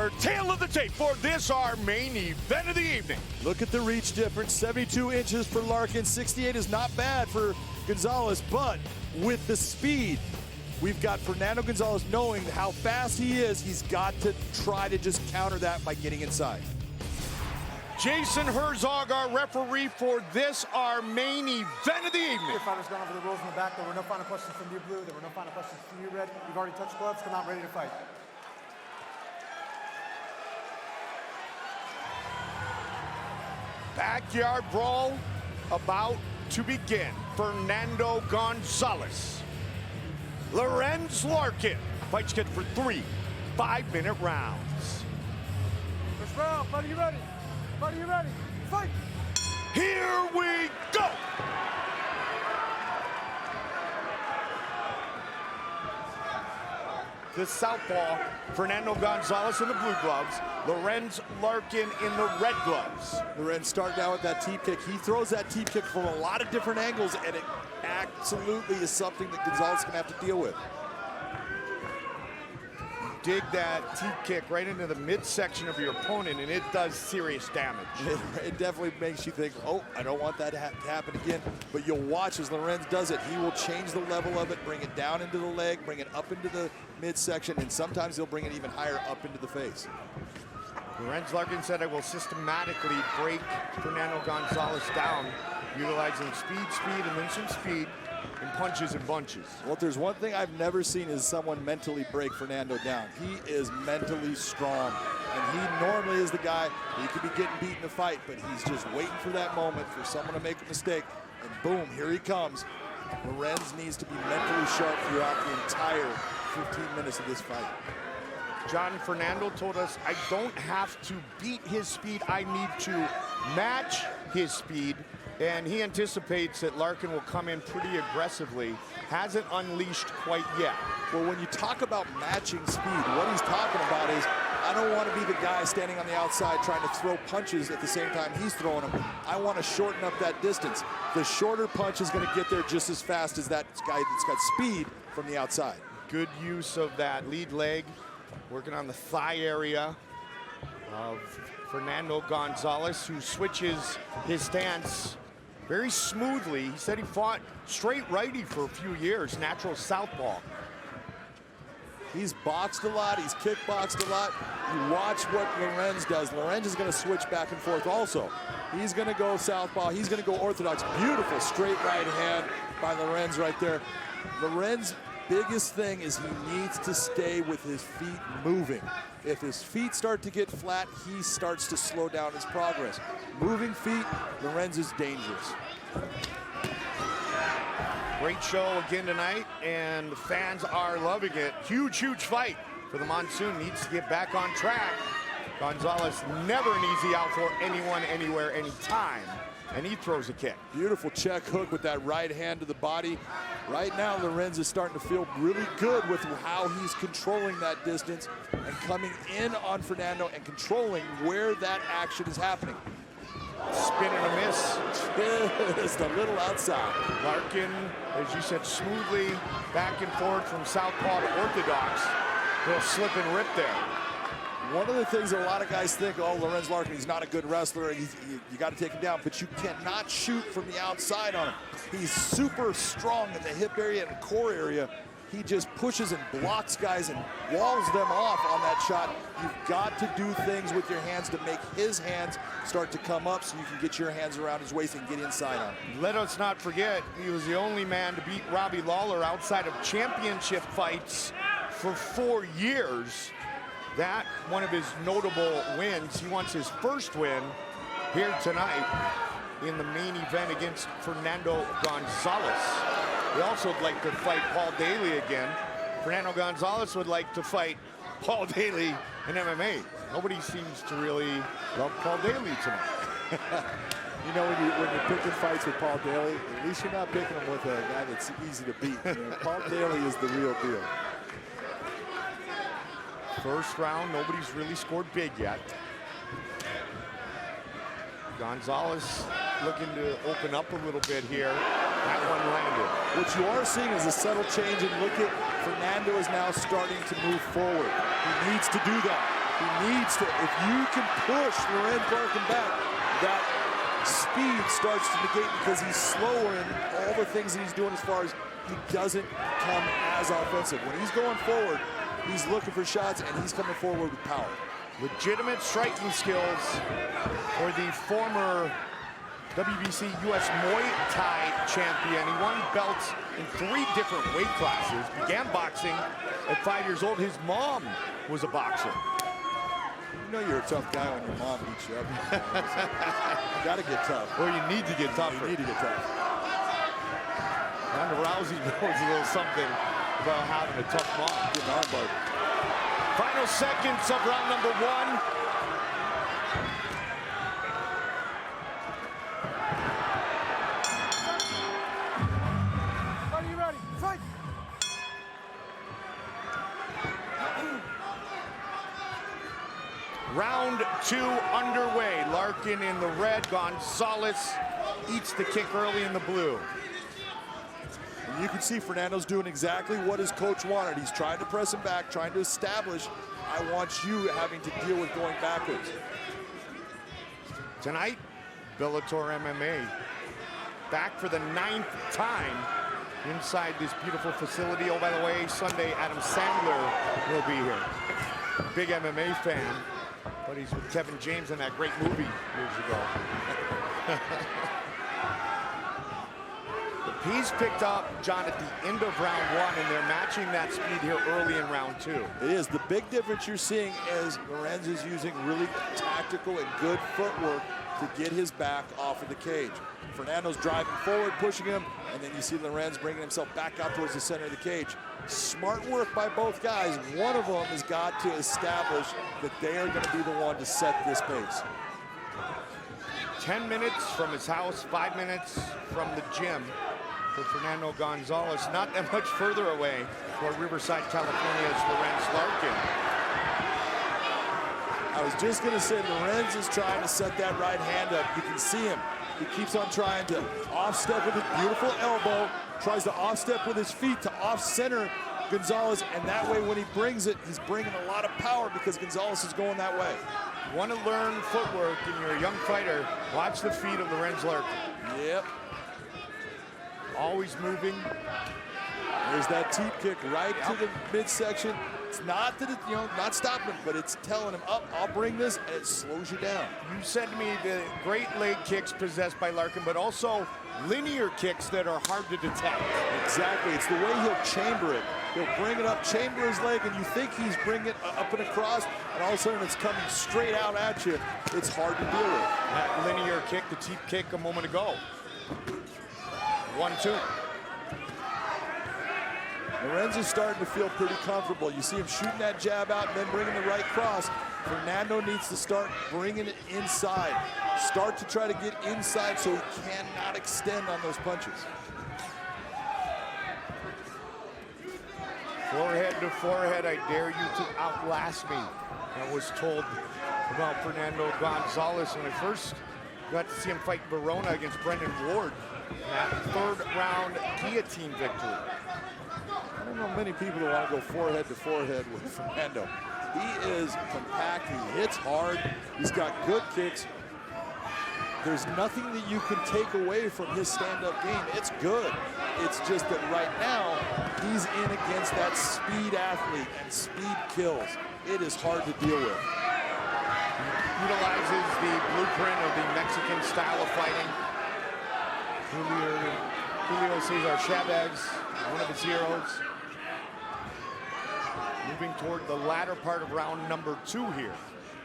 your tail of the tape for this, our main event of the evening. Look at the reach difference, 72 inches for Larkin, 68 is not bad for Gonzalez, but with the speed, we've got Fernando Gonzalez knowing how fast he is, he's got to try to just counter that by getting inside. Jason Herzog, our referee for this, our main event of the evening. Your fighter's gone over the rules in the back. There were no final questions from you, Blue. There were no final questions from you, Red. You've already touched gloves. Come out ready to fight. Backyard brawl about to begin. Fernando Gonzalez. Lorenz Larkin. Fight scheduled for 3 5-minute rounds. First round. Fighter, you ready? Fighter, you ready? Fight! Here we go! The southpaw, Fernando Gonzalez in the blue gloves, Lorenz Larkin in the red gloves. Lorenz starting out with that teep kick. He throws that teep kick from a lot of different angles, and it absolutely is something that Gonzalez is going to have to deal with. Dig that teep kick right into the midsection of your opponent, and it does serious damage. It definitely makes you think, oh, I don't want that to happen again. But you'll watch as Lorenz does it. He will change the level of it, bring it down into the leg, bring it up into the midsection, and sometimes he'll bring it even higher up into the face. Lorenz Larkin said, I will systematically break Fernando Gonzalez down, utilizing speed, and then some speed, and punches and bunches. Well, if there's one thing I've never seen is someone mentally break Fernando down. He is mentally strong, and he normally is the guy, he could be getting beat in a fight, but he's just waiting for that moment for someone to make a mistake, and boom, here he comes. Lorenz needs to be mentally sharp throughout the entire 15 minutes of this fight. John Fernando told us, I don't have to beat his speed, I need to match his speed. And he anticipates that Larkin will come in pretty aggressively. Hasn't unleashed quite yet. Well, when you talk about matching speed, what he's talking about is, I don't want to be the guy standing on the outside trying to throw punches at the same time he's throwing them. I want to shorten up that distance. The shorter punch is going to get there just as fast as that guy that's got speed from the outside. Good use of that lead leg, working on the thigh area of Fernando Gonzalez, who switches his stance very smoothly. He said he fought straight righty for a few years, natural southpaw. He's boxed a lot, he's kickboxed a lot. You watch what Lorenz does. Lorenz is going to switch back and forth also. He's going to go southpaw, he's going to go orthodox. Beautiful straight right hand by Lorenz right there. Lorenz's biggest thing is he needs to stay with his feet moving. If his feet start to get flat, he starts to slow down his progress. Moving feet, Lorenz is dangerous. Great show again tonight, and the fans are loving it. Huge, huge fight for the Monsoon. Needs to get back on track. Gonzalez, never an easy out for anyone, anywhere, anytime. And he throws a kick. Beautiful check hook with that right hand to the body. Right now, Lorenz is starting to feel really good with how he's controlling that distance and coming in on Fernando and controlling where that action is happening. Spin and a miss. Just a little outside. Larkin, as you said, smoothly back and forth from southpaw to orthodox. Little slip and rip there. One of the things that a lot of guys think, oh, Lorenz Larkin, he's not a good wrestler, you got to take him down, but you cannot shoot from the outside on him. He's super strong in the hip area and core area. He just pushes and blocks guys and walls them off on that shot. You've got to do things with your hands to make his hands start to come up so you can get your hands around his waist and get inside on him. Let us not forget, he was the only man to beat Robbie Lawler outside of championship fights for 4 years. That one of his notable wins. He wants his first win here tonight in the main event against Fernando Gonzalez. He also would like to fight Paul Daly again. Fernando Gonzalez would like to fight Paul Daly in MMA. Nobody seems to really love Paul Daly tonight. You know, when you're picking fights with Paul Daly, at least you're not picking him with a guy that's easy to beat. You know, Paul Daly is the real deal. First round, nobody's really scored big yet. Gonzalez looking to open up a little bit here. That one landed. What you are seeing is a subtle change, and look at Fernando is now starting to move forward. He needs to do that. He needs to, if you can push Lorenz Larkin back, that speed starts to negate because he's slower in all the things that he's doing as far as he doesn't come as offensive. When he's going forward, he's looking for shots and he's coming forward with power. Legitimate striking skills for the former WBC US Muay Thai champion. He won belts in 3 different weight classes, began boxing at 5 years old. His mom was a boxer. You know you're a tough guy when your mom beats you up. You gotta get tough. Well, you need to get tougher. You need to get tough. Ronda Rousey knows a little something about having a tough mom. Getting armbarred. Final seconds of round number 1. Are you ready? Fight! Round 2 underway. Larkin in the red. Gonzalez eats the kick early in the blue. And you can see Fernando's doing exactly what his coach wanted. He's trying to press him back, trying to establish, I want you having to deal with going backwards. Tonight, Bellator MMA. Back for the 9th time inside this beautiful facility. Oh, by the way, Sunday, Adam Sandler will be here. Big MMA fan, but he's with Kevin James in that great movie years ago. He's picked up, John, at the end of round 1, and they're matching that speed here early in round 2. It is. The big difference you're seeing is Lorenz is using really tactical and good footwork to get his back off of the cage. Fernando's driving forward, pushing him, and then you see Lorenz bringing himself back out towards the center of the cage. Smart work by both guys. One of them has got to establish that they are going to be the one to set this pace. 10 minutes from his house, 5 minutes from the gym for Fernando Gonzalez. Not that much further away for Riverside, California's Lorenz Larkin. I was just going to say, Lorenz is trying to set that right hand up. You can see him. He keeps on trying to off-step with his beautiful elbow, tries to off-step with his feet to off-center Gonzalez, and that way when he brings it, he's bringing a lot of power because Gonzalez is going that way. You want to learn footwork and you're a young fighter, watch the feet of Lorenz Larkin. Yep. Always moving. There's that teep kick right to the midsection. It's not that it, not stopping him, but it's telling him, up, I'll bring this, and it slows you down. You said to me the great leg kicks possessed by Larkin, but also linear kicks that are hard to detect. Exactly, it's the way he'll chamber it. He'll bring it up, chamber his leg, and you think he's bringing it up and across, and all of a sudden it's coming straight out at you. It's hard to deal with. That linear kick, the teep kick a moment ago. 1-2. Lorenz is starting to feel pretty comfortable. You see him shooting that jab out and then bringing the right cross. Fernando needs to start bringing it inside. Start to try to get inside so he cannot extend on those punches. Forehead to forehead, I dare you to outlast me. I was told about Fernando Gonzalez when I first got to see him fight Verona against Brendan Ward in that 3rd round guillotine victory. I don't know many people that want to go forehead to forehead with Fernando. He is compact, he hits hard, he's got good kicks. There's nothing that you can take away from his stand-up game. It's good. It's just that right now, he's in against that speed athlete, and speed kills. It is hard to deal with. Utilizes the blueprint of the Mexican style of fighting. Julio Cesar Chavez, one of his heroes. Moving toward the latter part of round number 2 here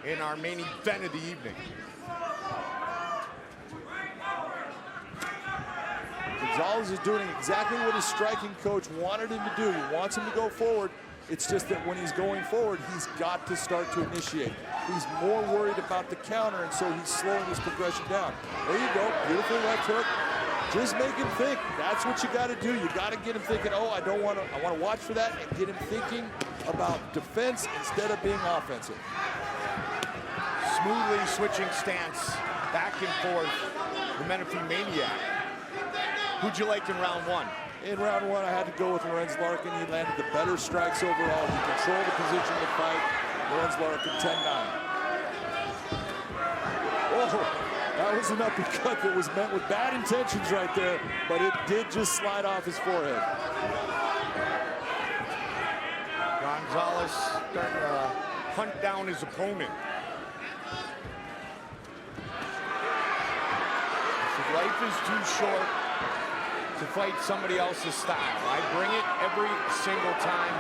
in our main event of the evening. Gonzalez is doing exactly what his striking coach wanted him to do. He wants him to go forward. It's just that when he's going forward, he's got to start to initiate. He's more worried about the counter, and so he's slowing his progression down. There you go, beautiful left hook. Just make him think. That's what you got to do. You got to get him thinking, oh, I want to watch for that, and get him thinking about defense instead of being offensive. Smoothly switching stance, back and forth, the Menifee Maniac. Who'd you like in round 1? In round 1, I had to go with Lorenz Larkin. He landed the better strikes overall. He controlled the position of the fight. Lorenz Larkin 10-9. Oh, that was an uppercut that was meant with bad intentions right there, but it did just slide off his forehead. Gonzalez starting to hunt down his opponent. Life is too short to fight somebody else's style. I bring it every single time.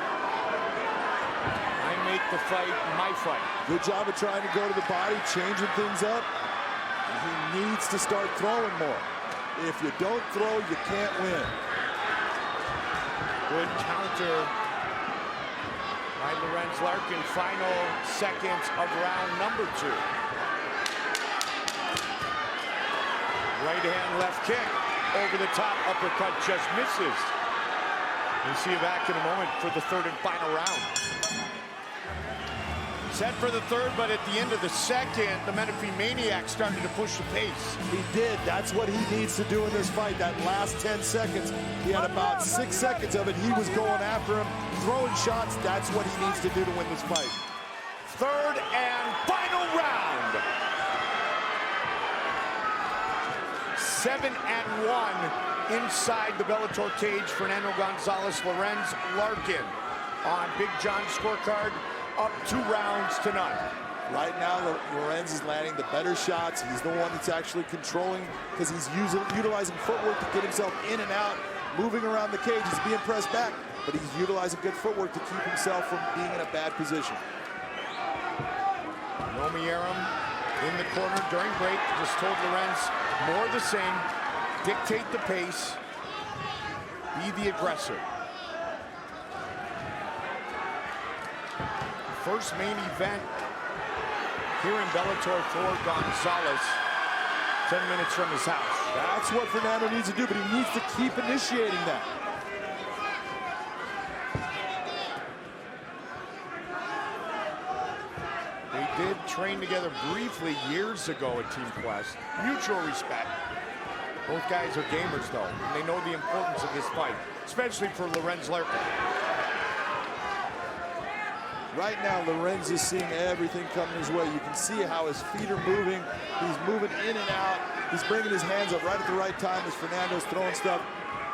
I make the fight my fight. Good job of trying to go to the body, changing things up. And he needs to start throwing more. If you don't throw, you can't win. Good counter by Lorenz Larkin. Final seconds of round number 2. Right hand, left kick. Over the top, uppercut just misses. We'll see you back in a moment for the third and final round. Set for the third, but at the end of the second, the Menifee Maniac started to push the pace. He did. That's what he needs to do in this fight. That last 10 seconds, he had about 6 seconds of it. He was going after him, throwing shots. That's what he needs to do to win this fight. Third and final round. 7-1 inside the Bellator cage. Fernando Gonzalez, Lorenz Larkin on Big John's scorecard, up 2 rounds to none. Right now, Lorenz is landing the better shots. He's the one that's actually controlling because he's utilizing footwork to get himself in and out, moving around the cage. He's being pressed back, but he's utilizing good footwork to keep himself from being in a bad position. Nomi Aram in the corner during break just told Lorenz more of the same, dictate the pace, be the aggressor. First main event here in Bellator for Gonzalez, 10 minutes from his house. That's what Fernando needs to do, but he needs to keep initiating that. They did train together briefly years ago at Team Quest. Mutual respect. Both guys are gamers, though, and they know the importance of this fight, especially for Lorenz Larkin. Right now, Lorenz is seeing everything coming his way. You can see how his feet are moving. He's moving in and out. He's bringing his hands up right at the right time as Fernando's throwing stuff.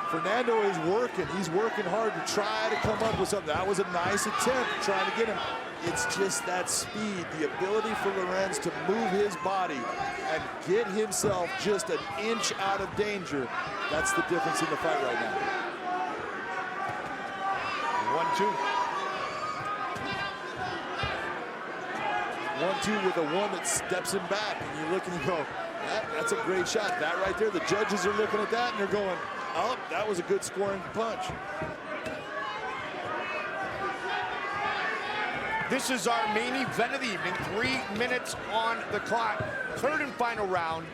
Fernando is working. He's working hard to try to come up with something. That was a nice attempt trying to get him. It's just that speed, the ability for Lorenz to move his body and get himself just an inch out of danger. That's the difference in the fight right now. 1-2. 1-2 with a one that steps him back, and you look and you go, that's a great shot. That right there, the judges are looking at that and they're going, oh, that was a good scoring punch. This is our main event of the evening. 3 minutes on the clock. Third and final round.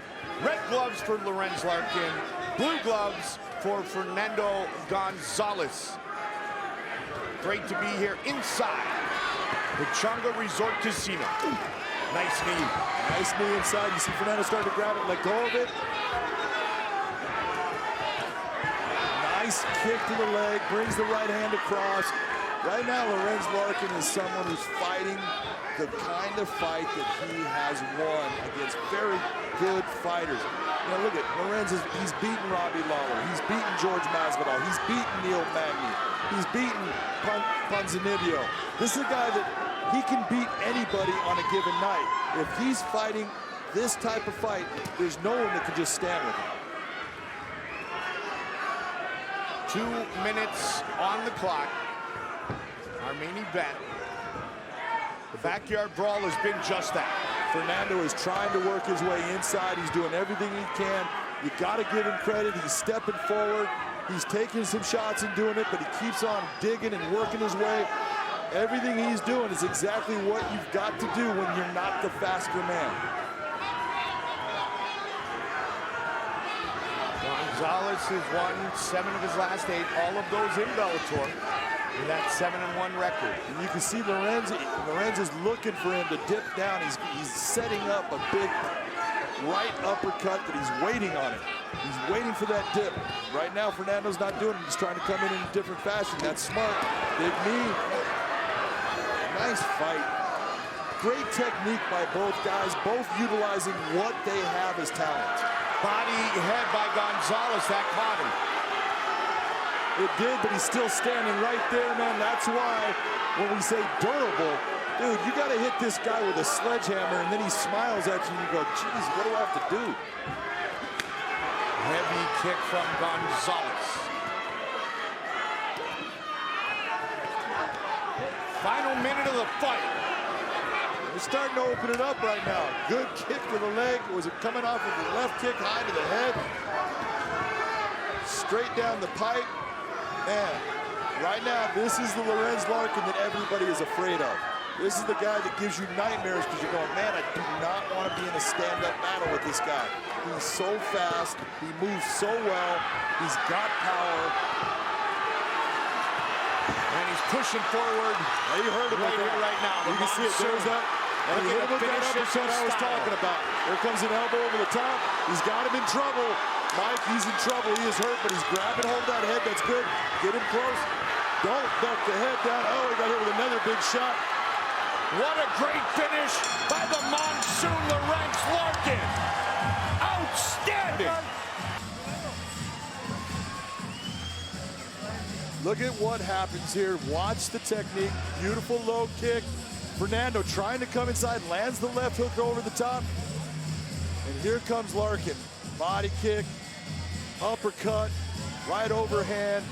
Red gloves for Lorenz Larkin. Blue gloves for Fernando Gonzalez. Great to be here inside the Chunga Resort Casino. Nice knee. Nice knee inside. You see Fernando starting to grab it, let go of it. Nice kick to the leg, brings the right hand across. Right now, Lorenz Larkin is someone who's fighting the kind of fight that he has won against very good fighters. You know, look at Lorenz, he's beaten Robbie Lawler, he's beaten George Masvidal, he's beaten Neil Magny, he's beaten Ponzinibbio. This is a guy that he can beat anybody on a given night. If he's fighting this type of fight, there's no one that can just stand with him. 2 minutes on the clock. Our main event. The backyard brawl has been just that. Fernando is trying to work his way inside. He's doing everything he can. You got to give him credit. He's stepping forward. He's taking some shots and doing it, but he keeps on digging and working his way. Everything he's doing is exactly what you've got to do when you're not the faster man. Gonzalez has won 7 of his last 8, all of those in Bellator, with that 7-1 record. And you can see Lorenz is looking for him to dip down. He's setting up a big right uppercut that he's waiting on it. He's waiting for that dip. Right now, Fernando's not doing it. He's trying to come in a different fashion. That's smart. Big knee. Nice fight. great technique by both guys, both utilizing what they have as talent. Body head by Gonzalez, that caught him. It did, but he's still standing right there, man. That's why when we say durable, dude, you got to hit this guy with a sledgehammer, and then he smiles at you, and you go, geez, what do I have to do? Heavy kick from Gonzalez. Final minute of the fight. They're starting to open it up right now. Good kick to the leg. Was it coming off of the left kick, high to the head? Straight down the pipe. Man, right now, this is the Lorenz Larkin that everybody is afraid of. This is the guy that gives you nightmares because you're going, man, I do not want to be in a stand-up battle with this guy. He's so fast. He moves so well. He's got power. And he's pushing forward. Now, you heard it right here, right now. You can see it. There's that. And he hit him with that uppercut I was talking about. Here comes an elbow over the top. He's got him in trouble. Mike, he's in trouble. He is hurt, but he's grabbing hold of that head. That's good. Get him close. Don't duck the head down. Oh, he got hit with another big shot. What a great finish by the Monsoon Lorenz Larkin. Outstanding. Look at what happens here. Watch the technique. Beautiful low kick. Fernando trying to come inside, lands the left hook over the top. And here comes Larkin. Body kick, uppercut, right overhand,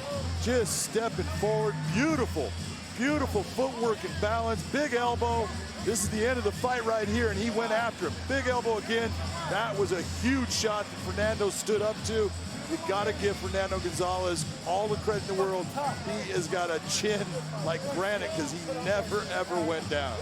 just stepping forward. Beautiful, beautiful footwork and balance. Big elbow. This is the end of the fight right here, and he went after him. Big elbow again. That was a huge shot that Fernando stood up to. You gotta give Fernando Gonzalez all the credit in the world. He has got a chin like granite because he never, ever went down.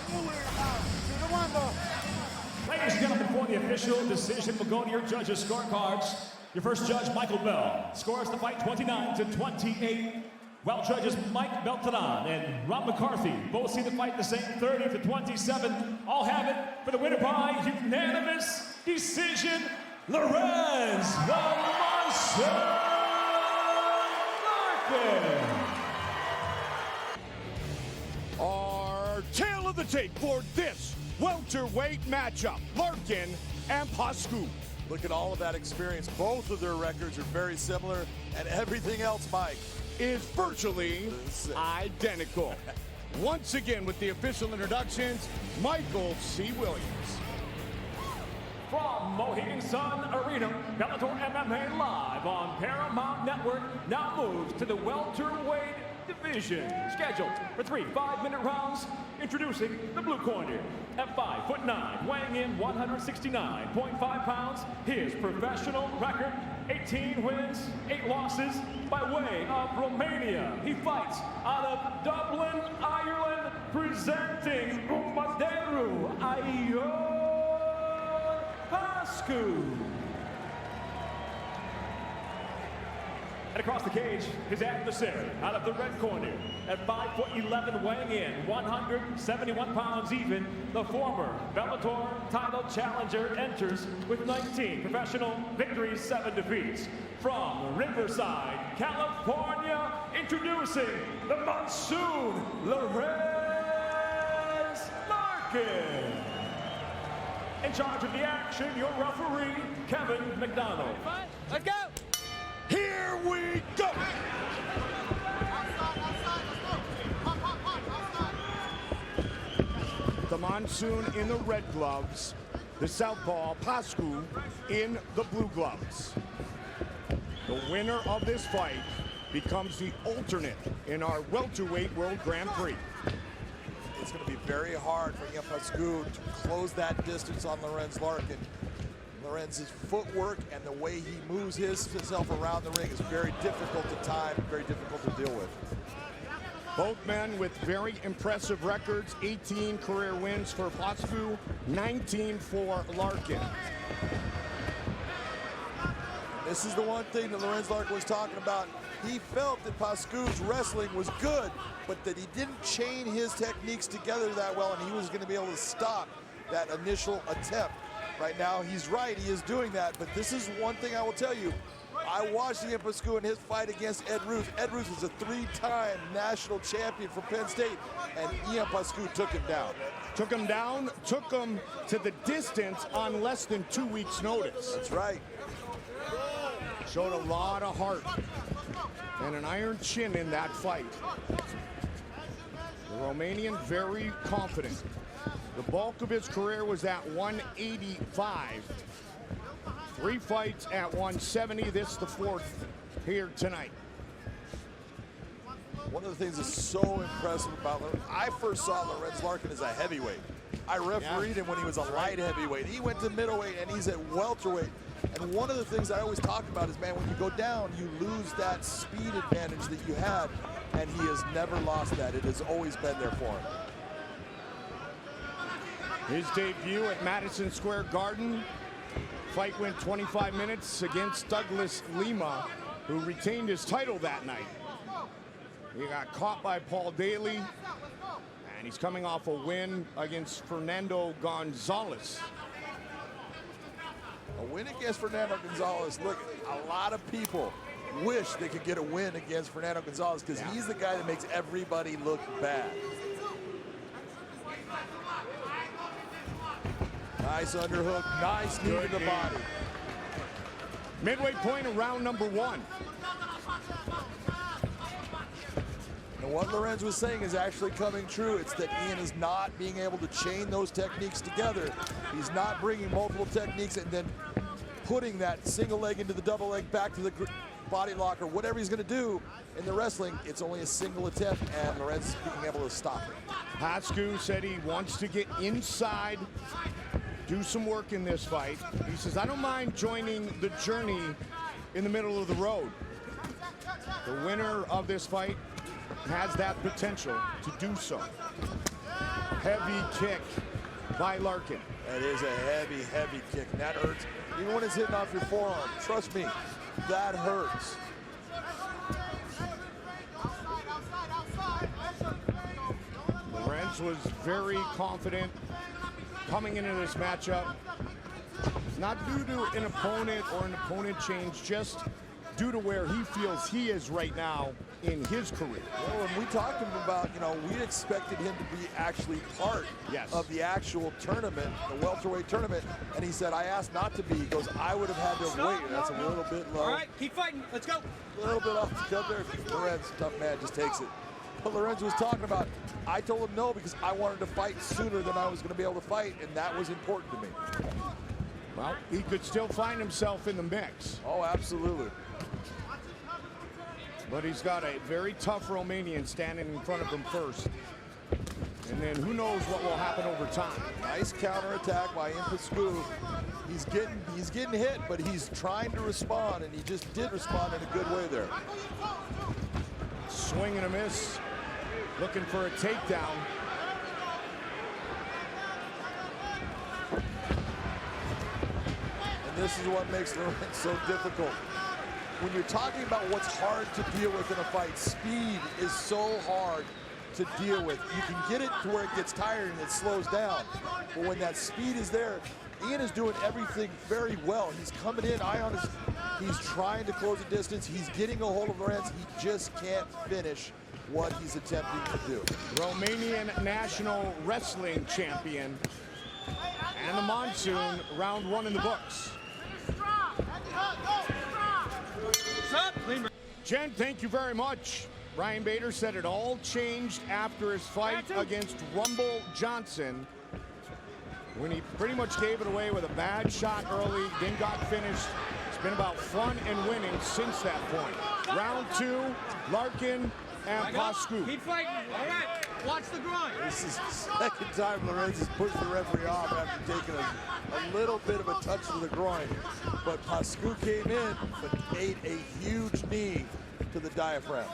Ladies and gentlemen, for the official decision, we'll go to your judges' scorecards. Your first judge, Michael Bell, scores the fight 29-28. While judges Mike Beltran and Rob McCarthy both see the fight the same, 30-27. All have it for the winner by unanimous decision, Lorenz Larkin. Our tail of the tape for this welterweight matchup, Larkin and Pascu. Look at all of that experience. Both of their records are very similar, and everything else, Mike, is virtually identical. Once again, with the official introductions, Michael C. Williams. From Mohegan Sun Arena, Bellator MMA live on Paramount Network now moves to the welterweight division, scheduled for 3 5-minute rounds. Introducing the blue corner. At 5'9", weighing in 169.5 pounds, his professional record, 18 wins, 8 losses. By way of Romania, he fights out of Dublin, Ireland, presenting Umaderu Ion Pascu. And across the cage, his adversary out of the red corner. At 5'11", weighing in 171 pounds even, the former Bellator title challenger enters with 19 professional victories, 7 defeats. From Riverside, California, introducing the Monsoon Lorenz Larkin. In charge of the action, your referee, Kevin McDonald. Let's go! Here we go! The Monsoon in the red gloves, the southpaw Pascu in the blue gloves. The winner of this fight becomes the alternate in our welterweight World Grand Prix. it's going to be very hard for Pascu to close that distance on Lorenz Larkin. Lorenz's footwork and the way he moves himself around the ring is very difficult to time, very difficult to deal with. Both men with very impressive records, 18 career wins for Pascu, 19 for Larkin. This is the one thing that Lorenz Larkin was talking about. He felt that Pascu's wrestling was good, but that he didn't chain his techniques together that well, and he was going to be able to stop that initial attempt. Right now, he's right, he is doing that, but this is one thing I will tell you. I watched Ian Pascu in his fight against Ed Ruth. Ed Ruth was a 3-time national champion for Penn State, and Ian Pascu took him down. Took him down, took him to the distance on less than 2 weeks' notice. That's right. Showed a lot of heart and an iron chin in that fight. The Romanian very confident. The bulk of his career was at 185. 3 fights at 170. This the 4th here tonight. One of the things that's so impressive about Lorenz, I first saw Lorenz Larkin as a heavyweight. I refereed him when he was a light heavyweight. He went to middleweight and he's at welterweight. And one of the things I always talk about is, man, when you go down, you lose that speed advantage that you had, and he has never lost that. It has always been there for him. His debut at Madison Square Garden. Fight went 25 minutes against Douglas Lima, who retained his title that night. He got caught by Paul Daly, and he's coming off a win against Fernando Gonzalez. A win against Fernando Gonzalez. Look, a lot of people wish they could get a win against Fernando Gonzalez because he's the guy that makes everybody look bad. Nice underhook, nice knee to the body. Midway point of round number 1. And what Lorenz was saying is actually coming true. It's that Ian is not being able to chain those techniques together. He's not bringing multiple techniques and then putting that single leg into the double leg back to the body lock or whatever he's going to do in the wrestling. It's only a single attempt, and Lorenz is being able to stop it. Pascu said he wants to get inside, do some work in this fight. He says, I don't mind joining the journey in the middle of the road. The winner of this fight has that potential to do so. Heavy kick by Larkin. That is a heavy, heavy kick, and that hurts. Even when it's hitting off your forearm, trust me, that hurts. Lorenz was very confident coming into this matchup. Not due to an opponent or an opponent change, just due to where he feels he is right now in his career. Well, when we talked to him about, we expected him to be actually part of the actual tournament, the welterweight tournament, and he said, I asked not to be. He goes, I would have had to wait, and that's a little bit low. All right, keep fighting. Let's go. A little bit off the cut there. Lorenz, tough man, just takes it. But Lorenz was talking about, I told him no because I wanted to fight sooner than I was going to be able to fight, and that was important to me. Well, he could still find himself in the mix. Oh, absolutely. But he's got a very tough Romanian standing in front of him first. And then who knows what will happen over time. Nice counterattack by Ian Pascu. He's getting hit, but he's trying to respond, and he just did respond in a good way there. Swing and a miss. Looking for a takedown. And this is what makes Lorenz so difficult. When you're talking about what's hard to deal with in a fight, speed is so hard to deal with. You can get it to where it gets tired and it slows down. But when that speed is there, Ian is doing everything very well. He's coming in, he's trying to close the distance. He's getting a hold of Lorenz. He just can't finish what he's attempting to do. Romanian national wrestling champion. And the monsoon, round 1 in the books. Jen, thank you very much. Ryan Bader said it all changed after his fight against Rumble Johnson, when he pretty much gave it away with a bad shot early, then got finished. It's been about fun and winning since that point. Round 2, Larkin and Pascu. Keep fighting. All right. Watch the groin. This is the second time Lorenz has pushed the referee off after taking a little bit of a touch to the groin. But Pascu came in, but ate a huge knee to the diaphragm.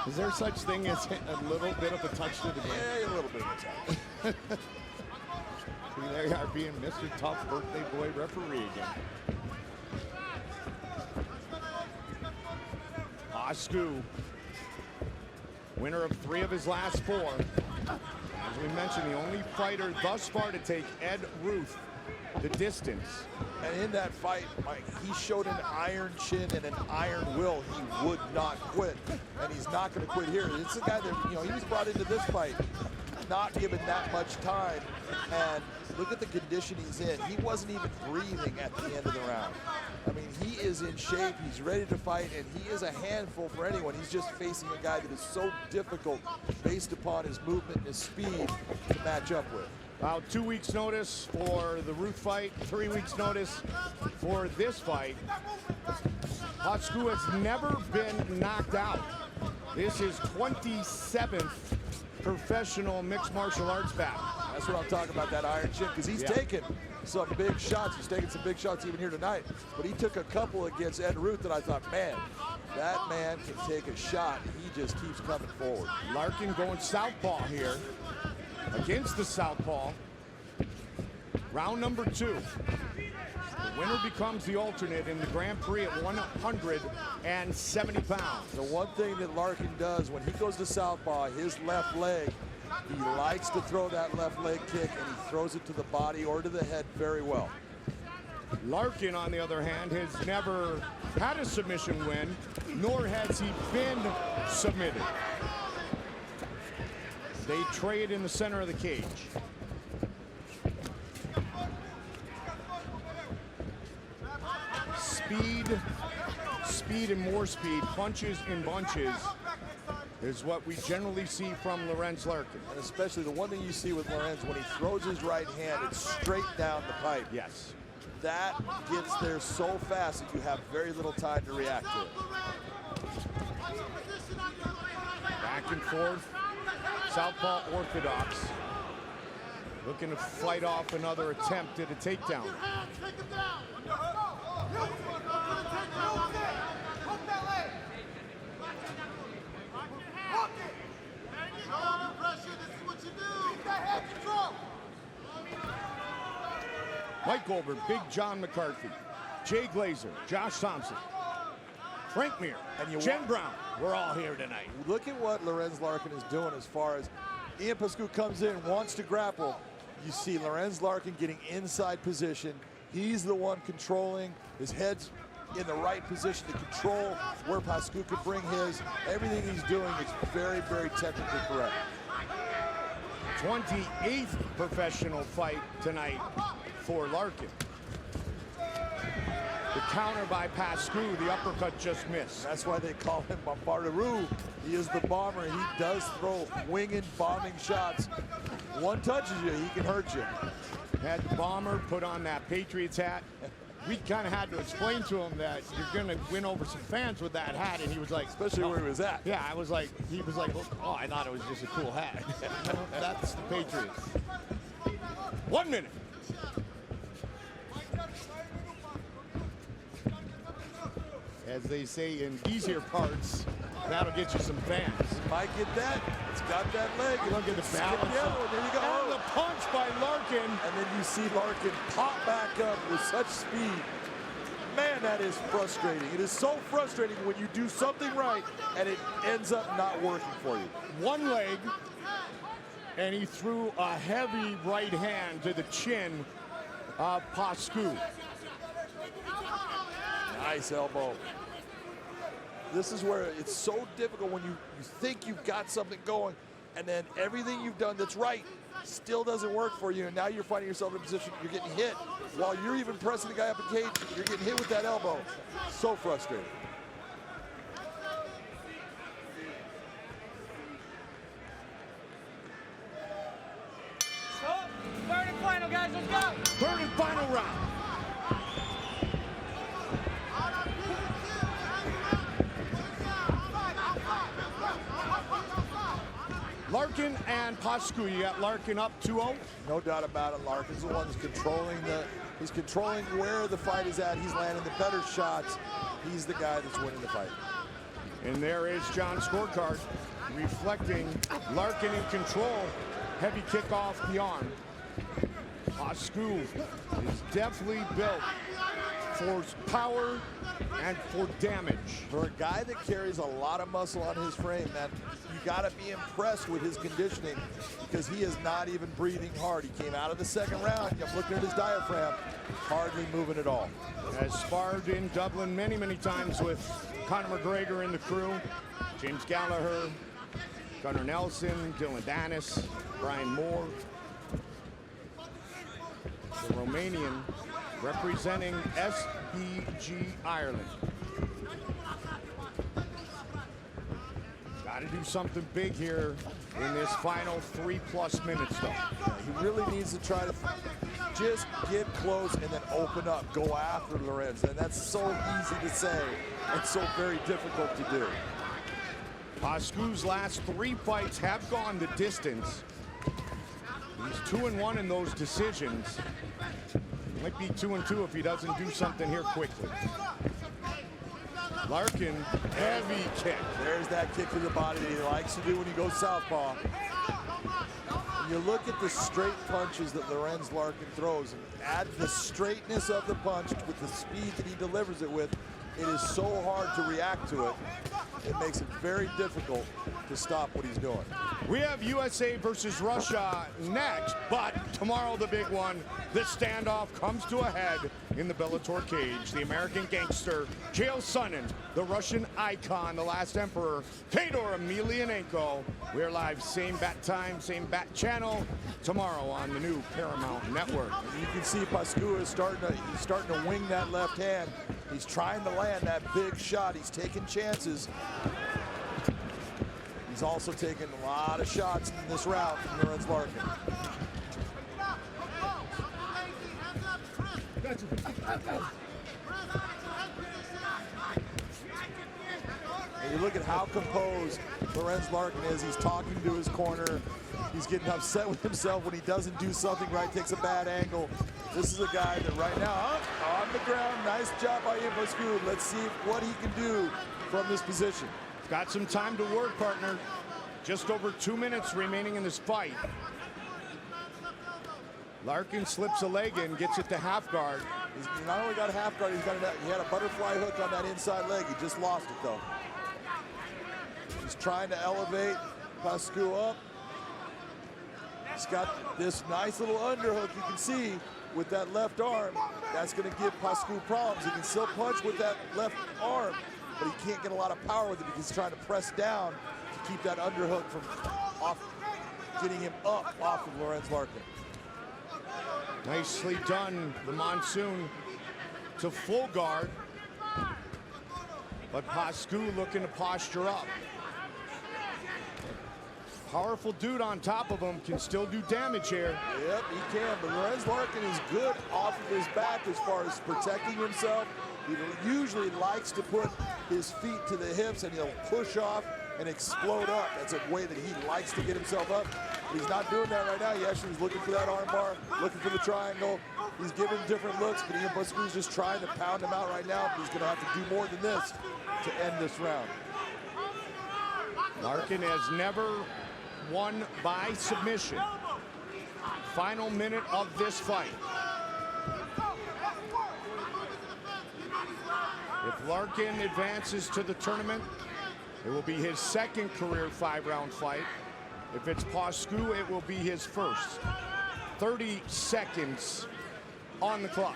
Is there such thing as a little bit of a touch to the groin? Yeah, a little bit of a touch. There you are, being Mr. Tough Birthday Boy referee again. Pascu, winner of 3 of his last 4. As we mentioned, the only fighter thus far to take Ed Ruth the distance. And in that fight, Mike, he showed an iron chin and an iron will. He would not quit, and he's not going to quit here. It's a guy that, you know, he was brought into this fight not given that much time, and look at the condition he's in. He wasn't even breathing at the end of the round. I mean, he is in shape, he's ready to fight, and he is a handful for anyone. He's just facing a guy that is so difficult based upon his movement and his speed to match up with. About 2 weeks notice for the Ruth fight, 3 weeks notice for this fight. Pascu has never been knocked out. This is 27th professional mixed martial arts battle. That's what I'm talking about, that iron chin, because he's taken some big shots. He's taken some big shots even here tonight, but he took a couple against Ed Ruth that I thought, man, that man can take a shot. He just keeps coming forward. Larkin going southpaw here against the southpaw. Round number 2. The winner becomes the alternate in the Grand Prix at 170 pounds. The one thing that Larkin does when he goes to southpaw, his left leg, he likes to throw that left leg kick, and he throws it to the body or to the head very well. Larkin, on the other hand, has never had a submission win, nor has he been submitted. They trade in the center of the cage. Speed and more speed, punches in bunches is what we generally see from Lorenz Larkin. And especially the one thing you see with Lorenz, when he throws his right hand, it's straight down the pipe. Yes. That gets there so fast that you have very little time to react to it. Back and forth, southpaw orthodox. Looking to fight off another attempt at a takedown. Mike Goldberg, Big John McCarthy, Jay Glazer, Josh Thompson, Frank Mir, and Jen Brown. We're all here tonight. Look at what Lorenz Larkin is doing as far as Ian Pascu comes in, wants to grapple. You see Lorenz Larkin getting inside position. He's the one controlling. His head's in the right position to control where Pascu can bring his. Everything he's doing is very, very technically correct. 28th professional fight tonight for Larkin. The counter by Pascu, the uppercut just missed. That's why they call him Bombardaroo. He is the bomber. He does throw winged, bombing shots. One touches you, he can hurt you. Had the bomber put on that Patriots hat. We kind of had to explain to him that you're going to win over some fans with that hat, and he was like, especially where he was at. Yeah, he was like, oh, I thought it was just a cool hat. That's the Patriots. 1 minute. As they say in these here parts, that'll get you some fans. Might get that. It's got that leg. Look at the balance. There you go. And the punch by Larkin. And then you see Larkin pop back up with such speed. Man, that is frustrating. It is so frustrating when you do something right and it ends up not working for you. One leg, and he threw a heavy right hand to the chin of Pascu. Nice elbow. This is where it's so difficult when you think you've got something going, and then everything you've done that's right still doesn't work for you, and now you're finding yourself in a position you're getting hit while you're even pressing the guy up in cage. You're getting hit with that elbow. So frustrating. Third and final, guys, let's go. Third and final round. Larkin and Pascu. You got Larkin up 2-0. No doubt about it. Larkin's the one who's controlling where the fight is at. He's landing the better shots. He's the guy that's winning the fight. And there is John's scorecard reflecting Larkin in control. Heavy kick off the arm. Pascu is definitely built for power and for damage. For a guy that carries a lot of muscle on his frame, man, you got to be impressed with his conditioning because he is not even breathing hard. He came out of the second round. I'm looking at his diaphragm, hardly moving at all. Has sparred in Dublin many, many times with Conor McGregor in the crew, James Gallagher, Gunnar Nelson, Dylan Dennis, Brian Moore. The Romanian representing SBG Ireland. Got to do something big here in this final 3+ minutes, though. He really needs to try to just get close and then open up, go after Lorenz. And that's so easy to say and so very difficult to do. Pascu's last 3 fights have gone the distance. He's 2-1 in those decisions. Might be 2-2 if he doesn't do something here quickly. Larkin, heavy kick. There's that kick to the body that he likes to do when he goes southpaw. When you look at the straight punches that Lorenz Larkin throws and add the straightness of the punch with the speed that he delivers it with, it is so hard to react to it. It makes it very difficult to stop what he's doing. We have USA versus Russia next, but tomorrow the big one. The standoff comes to a head in the Bellator cage. The American gangster, Chael Sonnen, the Russian icon, the last emperor, Fedor Emelianenko. We're live, same bat time, same bat channel, tomorrow on the new Paramount Network. And you can see Pascu is starting to wing that left hand. He's trying to land that big shot. He's taking chances. He's also taken a lot of shots in this round from Lorenz Larkin. And you look at how composed Lorenz Larkin is. He's talking to his corner. He's getting upset with himself when he doesn't do something right, takes a bad angle. This is a guy that right now, on the ground, nice job by Pascu. Let's see what he can do from this position. Got some time to work, partner. Just over 2 minutes remaining in this fight. Larkin slips a leg in, gets it to half guard. He not only got a half guard, he had a butterfly hook on that inside leg. He just lost it, though. He's trying to elevate Pascu up. He's got this nice little underhook you can see with that left arm. That's going to give Pascu problems. He can still punch with that left arm, but he can't get a lot of power with it because he's trying to press down to keep that underhook from getting him up off of Lorenz Larkin. Nicely done, the Monsoon to full guard. But Pascu looking to posture up. Powerful dude on top of him, can still do damage here. Yep, he can, but Lorenz Larkin is good off of his back as far as protecting himself. He usually likes to put his feet to the hips and he'll push off and explode up. That's a way that he likes to get himself up. But he's not doing that right now. He actually is looking for that arm bar, looking for the triangle. He's giving different looks, but Pascu's just trying to pound him out right now. But he's going to have to do more than this to end this round. Larkin has never won by submission. Final minute of this fight. If Larkin advances to the tournament, it will be his second career 5-round fight. If it's Pascu, it will be his first. 30 seconds on the clock.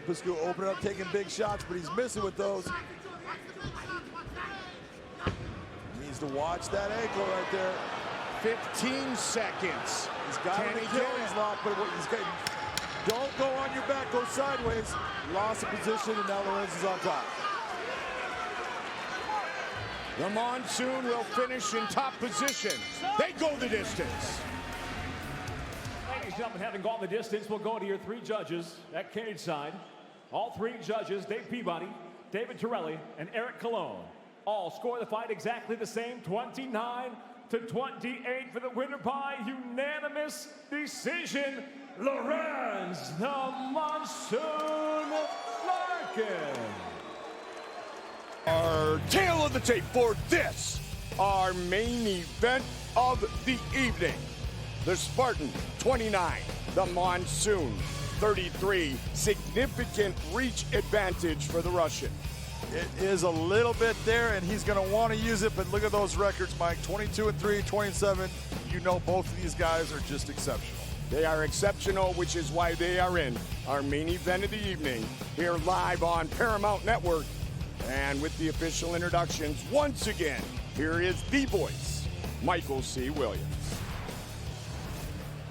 Pascu opening up, taking big shots, but he's missing with those. He needs to watch that ankle right there. 15 seconds. He's got an Achilles lock, but he's getting. Don't go on your back, go sideways. Lost the position, and now Lorenz is on top. The Monsoon will finish in top position. They go the distance. Ladies and gentlemen, having gone the distance, we'll go to your 3 judges at cage side. All 3 judges, Dave Peabody, David Torelli, and Eric Colon, all score the fight exactly the same, 29-28 for the winner by unanimous decision, Lorenz the Monsoon Larkin. Our tail of the tape for this, our main event of the evening. The Spartan 29, the Monsoon 33. Significant reach advantage for the Russian. It is a little bit there, and he's going to want to use it, but look at those records, Mike. 22-3, 27. You know both of these guys are just exceptional. They are exceptional, which is why they are in our main event of the evening here live on Paramount Network. And with the official introductions, once again, here is the voice, Michael C. Williams.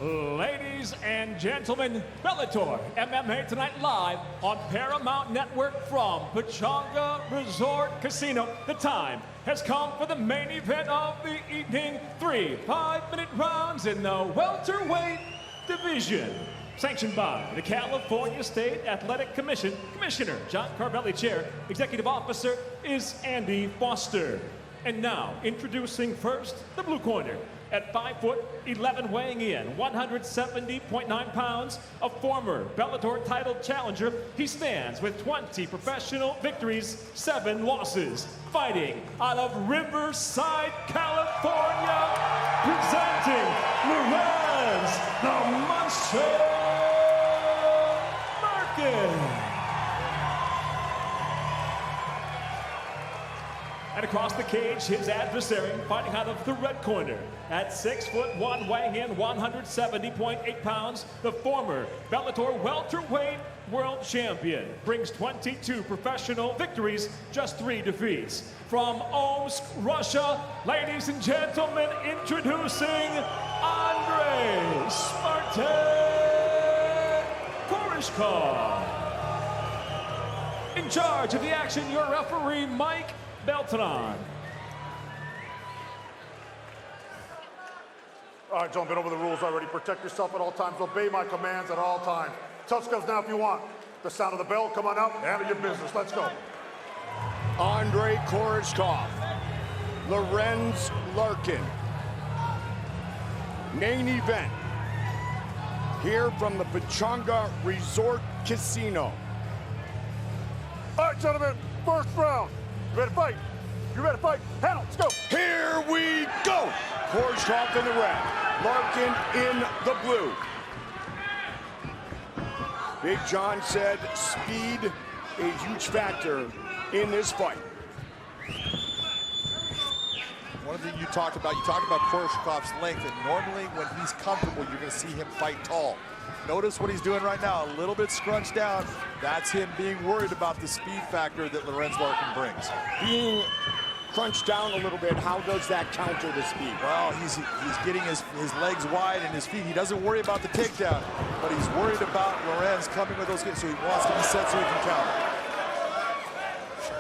Ladies and gentlemen, Bellator MMA tonight live on Paramount Network from Pechanga Resort Casino. The time has come for the main event of the evening. 3 5-minute rounds in the welterweight division. Sanctioned by the California State Athletic Commission. Commissioner John Carvalho, Chair. Executive Officer is Andy Foster. And now, introducing first the blue corner. At 5'11", weighing in 170.9 pounds, a former Bellator title challenger, he stands with 20 professional victories, 7 losses. Fighting out of Riverside, California, presenting Lorenz the Monster Larkin. And across the cage, his adversary fighting out of the red corner. At 6'1", weighing in 170.8 pounds, the former Bellator welterweight world champion brings 22 professional victories, just 3 defeats. From Omsk, Russia, ladies and gentlemen, introducing Andrei Koreshkov. In charge of the action, your referee, Mike Beltran. All right, gentlemen, over the rules already. Protect yourself at all times. Obey my commands at all times. Touch gloves now if you want. The sound of the bell, come on out, handle your business. Let's go. Andrei Koreshkov, Lorenz Larkin. Main event here from the Pechanga Resort Casino. All right, gentlemen, first round. You ready to fight? You ready to fight? Handle, let's go. Here we go. Koreshkov in the red, Larkin in the blue. Big John said speed a huge factor in this fight. One thing you talked about Koreshkov's length, and normally when he's comfortable, you're going to see him fight tall. Notice what he's doing right now, a little bit scrunched down. That's him being worried about the speed factor that Lorenz Larkin brings. Being crunched down a little bit, how does that counter the speed? Well, he's getting his legs wide and his feet. He doesn't worry about the takedown, but he's worried about Lorenz coming with those kicks, so he wants to be set so he can counter.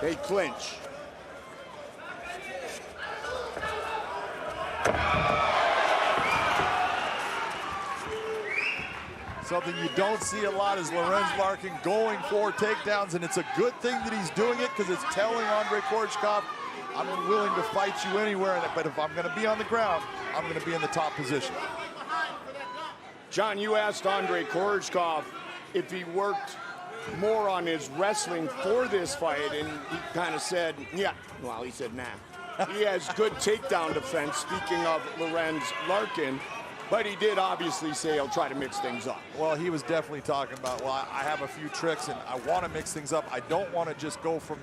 They clinch. Something you don't see a lot is Lorenz Larkin going for takedowns, and it's a good thing that he's doing it because it's telling Andrei Koreshkov, I'm willing to fight you anywhere, but if I'm going to be on the ground, I'm going to be in the top position. John, you asked Andrei Koreshkov if he worked more on his wrestling for this fight, and he kind of said, yeah. Well, he said, nah. He has good takedown defense, speaking of Lorenz Larkin. But he did obviously say he'll try to mix things up. Well, he was definitely talking about, well, I have a few tricks and I want to mix things up. I don't want to just go for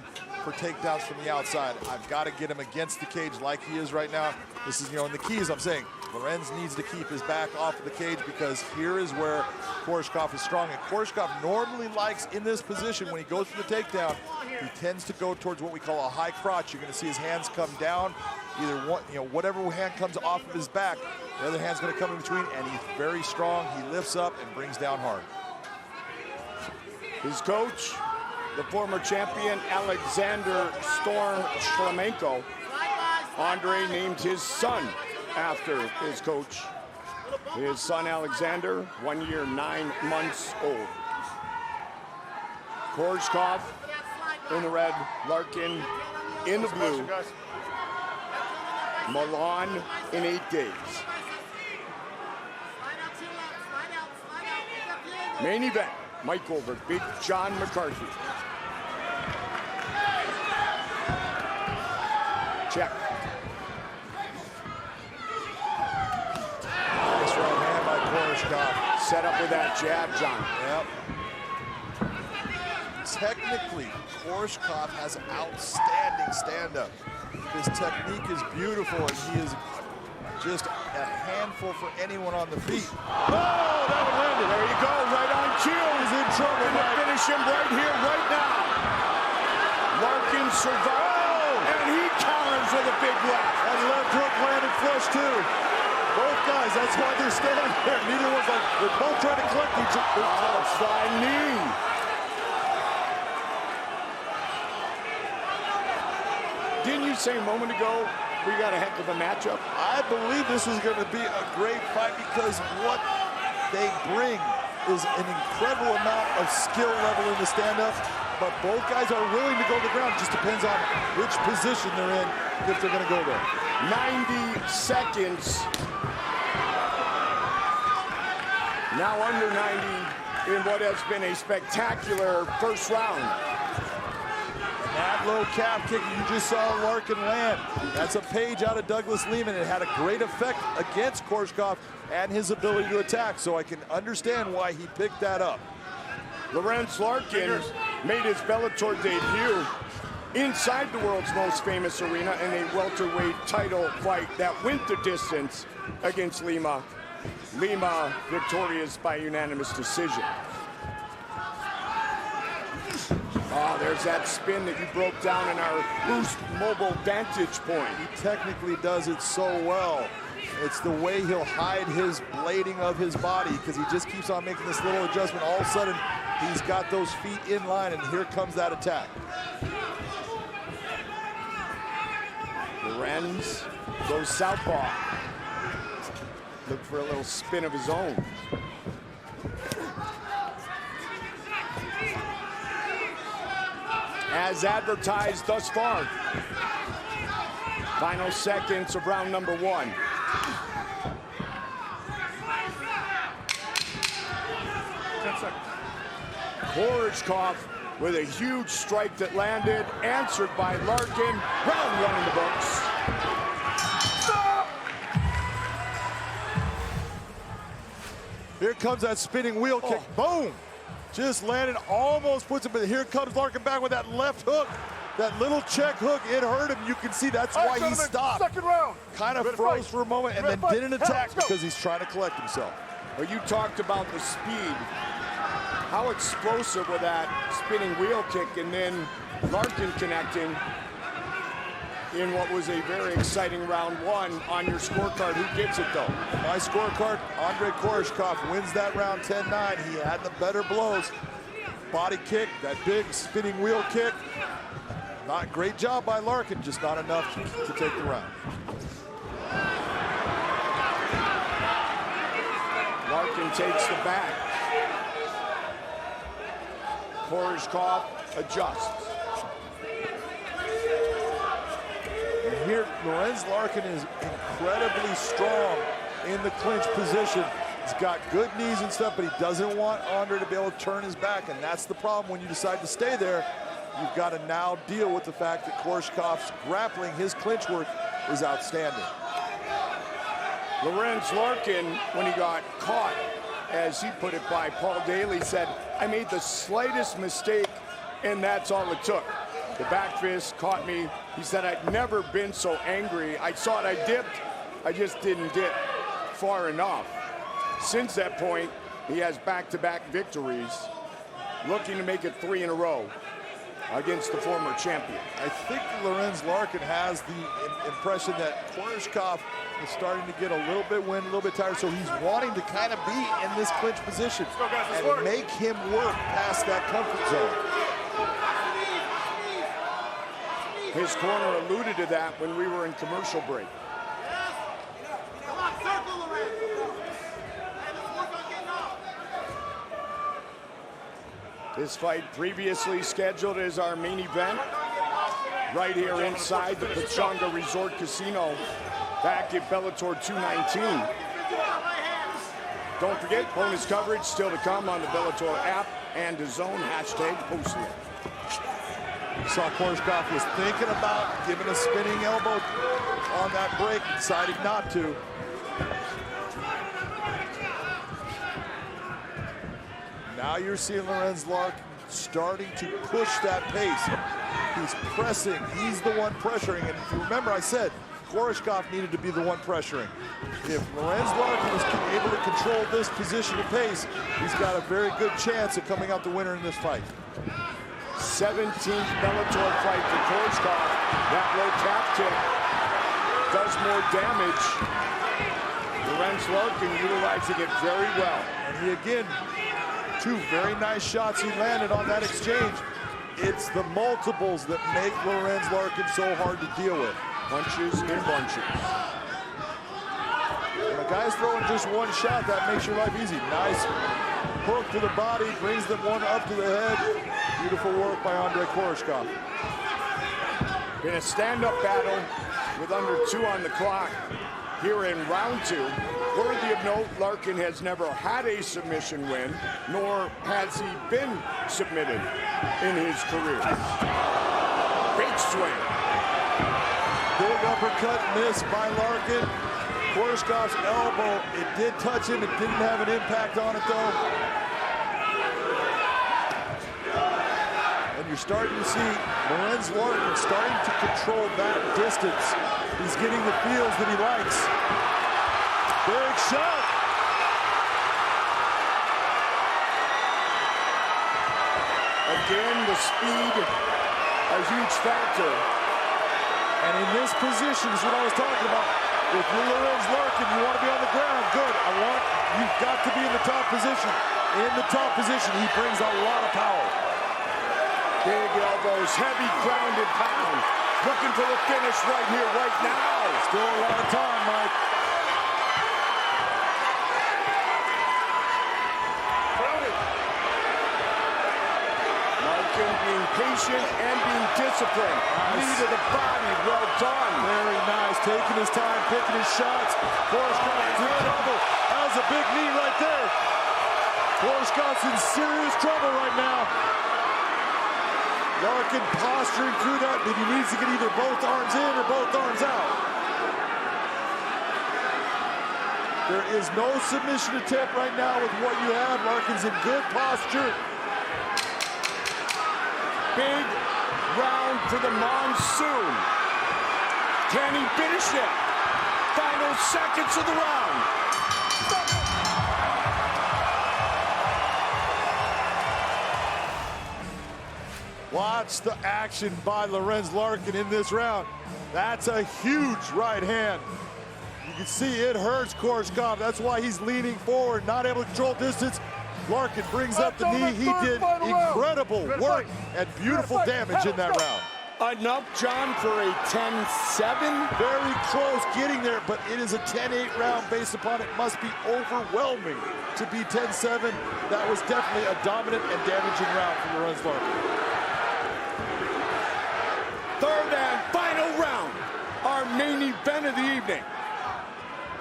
takedowns from the outside. I've got to get him against the cage like he is right now. This is, and the keys, I'm saying, Lorenz needs to keep his back off of the cage because here is where Koreshkov is strong. And Koreshkov normally likes in this position when he goes for the takedown, he tends to go towards what we call a high crotch. You're going to see his hands come down. Either one, whatever hand comes off of his back, the other hand's going to come in between, and he's very strong. He lifts up and brings down hard. His coach, the former champion Alexander Storm Shlemenko. Andrei named his son after his coach. His son Alexander, 1 year, 9 months old. Koreshkov in the red, Larkin in the blue. Milan in 8 days. Main event, Mike over, Big John McCarthy. Check. Nice right hand by Koreshkov. set up with that jab, John. Yep. Technically, Koreshkov has outstanding stand-up. His technique is beautiful, and he is just a handful for anyone on the feet. Oh, that one landed. There you go, right on cue. He's in trouble. Gonna finish him right here, right now. Larkin survives, and he counters with a big left. And left hook landed flush, too. Both guys, that's why they're standing there. Neither one's like, they're both trying to collect each other. Outside knee. Didn't you say a moment ago we got a heck of a matchup? I believe this is going to be a great fight because what they bring is an incredible amount of skill level in the stand-up, but both guys are willing to go to the ground. It just depends on which position they're in if they're going to go there. 90 seconds. Now under 90 in what has been a spectacular first round. That low calf kick you just saw Larkin land. That's a page out of Douglas Lehman. It had a great effect against Koreshkov and his ability to attack, so I can understand why he picked that up. Lorenz Larkin made his Bellator debut inside the world's most famous arena in a welterweight title fight that went the distance against Lima. Lima victorious by unanimous decision. Oh, there's that spin that you broke down in our Boost Mobile Vantage point. He technically does it so well. It's the way he'll hide his blading of his body because he just keeps on making this little adjustment. All of a sudden, he's got those feet in line, and here comes that attack. Lorenz goes southpaw. Look for a little spin of his own. As advertised thus far. Final seconds of round number 1. Koreshkov with a huge strike that landed, answered by Larkin. Round 1 in the books. Here comes that spinning wheel kick. Boom! Just landed, almost puts it, but here comes Larkin back with that left hook. That little check hook, it hurt him. You can see that's why he stopped. Second round. Kind of froze for a moment and then didn't attack because he's trying to collect himself. Well, you talked about the speed. How explosive with that spinning wheel kick, and then Larkin connecting in what was a very exciting round 1 on your scorecard. Who gets it, though? My scorecard, Andrei Koreshkov wins that round 10-9. He had the better blows. Body kick, that big spinning wheel kick. Not great job by Larkin, just not enough to take the round. Larkin takes the back. Koreshkov adjusts. And here, Lorenz Larkin is incredibly strong in the clinch position. He's got good knees and stuff, but he doesn't want Andre to be able to turn his back, and that's the problem when you decide to stay there. You've got to now deal with the fact that Koreshkov's grappling, his clinch work, is outstanding. Lorenz Larkin, when he got caught, as he put it by Paul Daly, said, "I made the slightest mistake, and that's all it took. The back fist caught me." He said, "I'd never been so angry. I saw it, I dipped. I just didn't dip far enough." Since that point, he has back-to-back victories, looking to make it 3 in a row against the former champion. I think Lorenz Larkin has the impression that Koreshkov is starting to get a little bit wind, a little bit tired, so he's wanting to kind of be in this clinch position and make him work past that comfort zone. His corner alluded to that when we were in commercial break. This fight previously scheduled as our main event right here inside the Pechanga Resort Casino back at Bellator 219. Don't forget, bonus coverage still to come on the Bellator app and the zone #postlet. Saw Koreshkov was thinking about giving a spinning elbow on that break, decided not to. Now you're seeing Lorenz Larkin starting to push that pace. He's pressing. He's the one pressuring. And if you remember, I said Koreshkov needed to be the one pressuring. If Lorenz Larkin is able to control this position of pace, he's got a very good chance of coming out the winner in this fight. 17th Bellator fight for Koreshkov. That low calf kick does more damage. Lorenz Larkin utilizing it very well. And he again, two very nice shots he landed on that exchange. It's the multiples that make Lorenz Larkin so hard to deal with. Punches and bunches. When a guy's throwing just one shot, that makes your life easy. Nice hook to the body, brings them one up to the head. Beautiful work by Andre Koreshkov. In a stand-up battle with under 2 on the clock here in round 2. Worthy of note, Larkin has never had a submission win, nor has he been submitted in his career. Big swing. Big uppercut miss by Larkin. Koreshkov's elbow, it did touch him. It didn't have an impact on it, though. And you're starting to see Lorenz Larkin starting to control that distance. He's getting the feels that he likes. Big shot. Again, the speed, a huge factor. And in this position is what I was talking about. If you're Lorenz Larkin, you want to be on the ground. Good. You've got to be in the top position. In the top position, he brings a lot of power. Big elbows, heavy ground and pound. Looking for the finish right here, right now. Still a lot of time, Mike. Larkin being patient and being disciplined. Knee to the body, well done. Very nice, taking his time, picking his shots. Koreshkov's in trouble. That was a big knee right there. Koreshkov's in serious trouble right now. Larkin posturing through that, but he needs to get either both arms in or both arms out. There is no submission attempt right now with what you have. Larkin's in good posture. Big round for the monsoon. Can he finish it? Final seconds of the round. Watch the action by Lorenz Larkin in this round. That's a huge right hand. You can see it hurts Koreshkov. That's why he's leaning forward, not able to control distance. Larkin brings up the knee. He did incredible work and beautiful damage in that round. Enough, John, for a 10-7? Very close getting there, but it is a 10-8 round based upon it must be overwhelming to be 10-7. That was definitely a dominant and damaging round for Lorenz Larkin. Third and final round, our main event of the evening.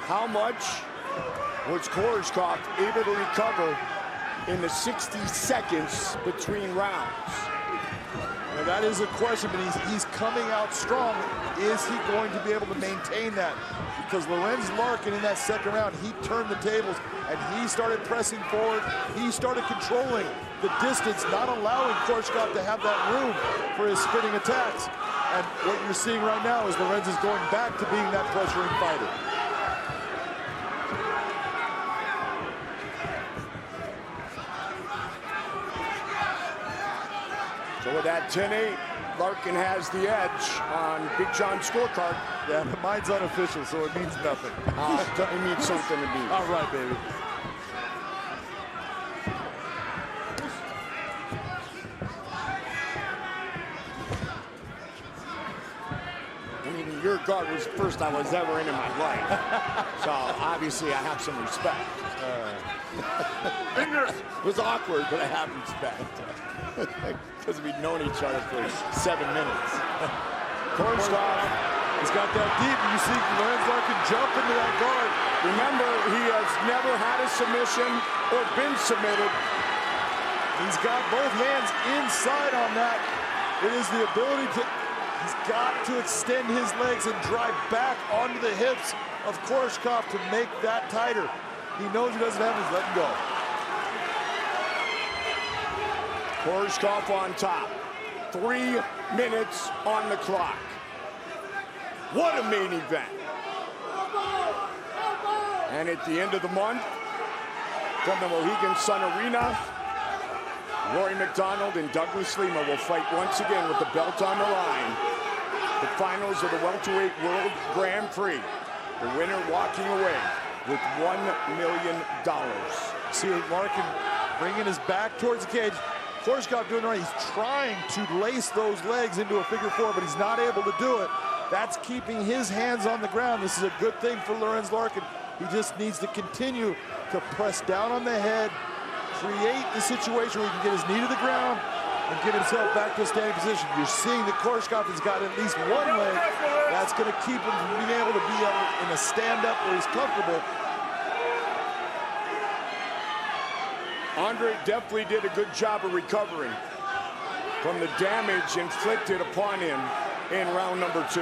How much was Koreshkov able to recover in the 60 seconds between rounds? Now that is a question, but he's coming out strong. Is he going to be able to maintain that? Because Lorenz Larkin in that second round, he turned the tables and he started pressing forward. He started controlling the distance, not allowing Koreshkov to have that room for his spinning attacks. And what you're seeing right now is Lorenz is going back to being that pressuring fighter. So with that 10-8, Larkin has the edge on Big John's scorecard. Yeah, but mine's unofficial, so it means nothing. It means something to me. All right, baby. I mean, your guard was the first I was ever in my life. So obviously I have some respect. It was awkward, but I have respect. Because we've known each other for 7 minutes. Koreshkov, he's got that deep. You see Lorenz Larkin jump into that guard. Remember, he has never had a submission or been submitted. He's got both hands inside on that. It is the ability to, he's got to extend his legs and drive back onto the hips of Koreshkov to make that tighter. He knows he doesn't have his, let him go. Koreshkov on top. 3 minutes on the clock. What a main event. And at the end of the month, from the Mohegan Sun Arena, Rory McDonald and Douglas Lima will fight once again with the belt on the line. The finals of the welterweight World Grand Prix. The winner walking away with $1 million. See Larkin bringing his back towards the cage. Koreshkov doing it right. He's trying to lace those legs into a figure four, but he's not able to do it. That's keeping his hands on the ground. This is a good thing for Lorenz Larkin. He just needs to continue to press down on the head, create the situation where he can get his knee to the ground and get himself back to a standing position. You're seeing that Koreshkov has got at least one leg. That's going to keep him from being able to be in a stand-up where he's comfortable. Andre definitely did a good job of recovering from the damage inflicted upon him in round number 2.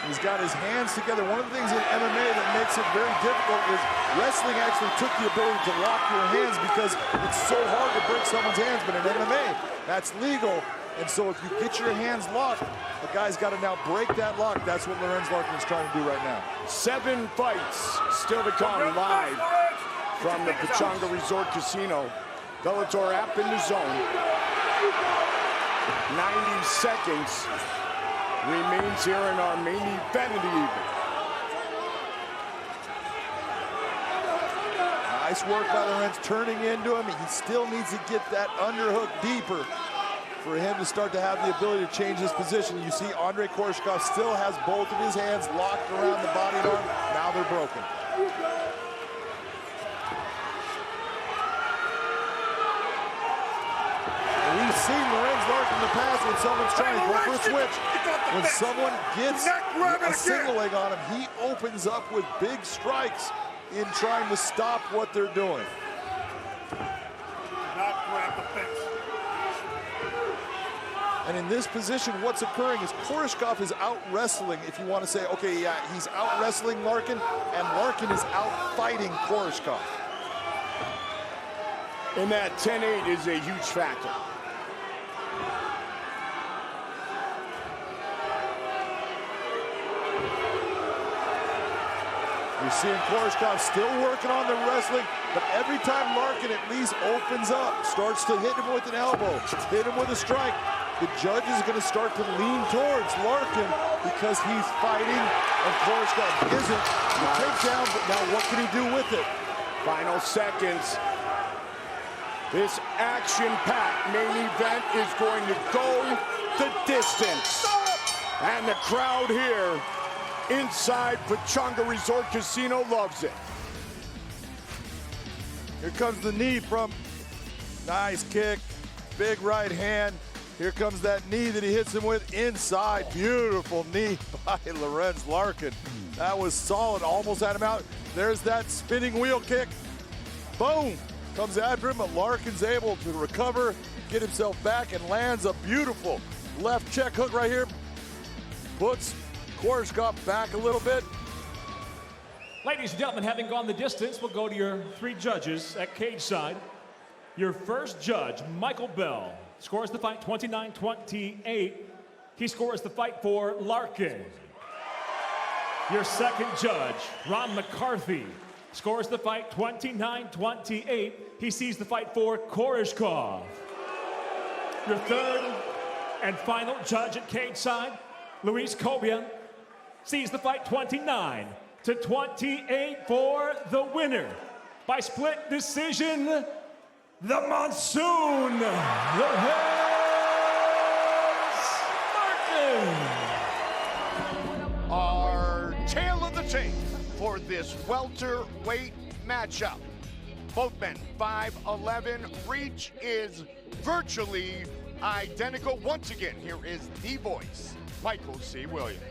He's got his hands together. One of the things in MMA that makes it very difficult is wrestling actually took the ability to lock your hands because it's so hard to break someone's hands, but in MMA, that's legal. And so if you get your hands locked, the guy's got to now break that lock. That's what Lorenz Larkin is trying to do right now. 7 fights still to come live from the Pechanga Resort Casino. Bellator app in the zone. 90 seconds remains here in our main event of the evening. Nice work by Lorenz turning into him. He still needs to get that underhook deeper for him to start to have the ability to change his position. You see Andre Koreshkov still has both of his hands locked around the body and arm. Now they're broken. We've seen Lorenz Larkin in the past when someone's trying to go for a switch. When someone gets a single leg on him, he opens up with big strikes in trying to stop what they're doing. Not grab the fence. And in this position, what's occurring is Koreshkov is out wrestling, if you want to say, okay, yeah, he's out wrestling Larkin, and Larkin is out fighting Koreshkov. And that 10-8 is a huge factor. You're seeing Koreshkov still working on the wrestling, but every time Larkin at least opens up, starts to hit him with an elbow, hit him with a strike, the judge is going to start to lean towards Larkin because he's fighting and Koreshkov isn't. The takedown, but now what can he do with it? Final seconds. This action-packed main event is going to go the distance. And the crowd here inside Pechanga Resort Casino loves it. Here comes the knee from, nice kick, big right hand. Here comes that knee that he hits him with inside. Beautiful knee by Lorenz Larkin. That was solid, almost had him out. There's that spinning wheel kick. Boom, comes after him, but Larkin's able to recover, get himself back, and lands a beautiful left check hook right here. Puts Koreshkov back a little bit. Ladies and gentlemen, having gone the distance, we'll go to your 3 judges at cage side. Your first judge, Michael Bell, scores the fight 29-28. He scores the fight for Larkin. Your second judge, Ron McCarthy, scores the fight 29-28. He sees the fight for Koreshkov. Your third and final judge at cage side, Luis Cobia, sees the fight 29-28 for the winner. By split decision, the Monsoon, Lorenz Larkin. Our tale of the tape for this welterweight matchup. Both men 5'11", reach is virtually identical. Once again, here is the voice, Michael C. Williams.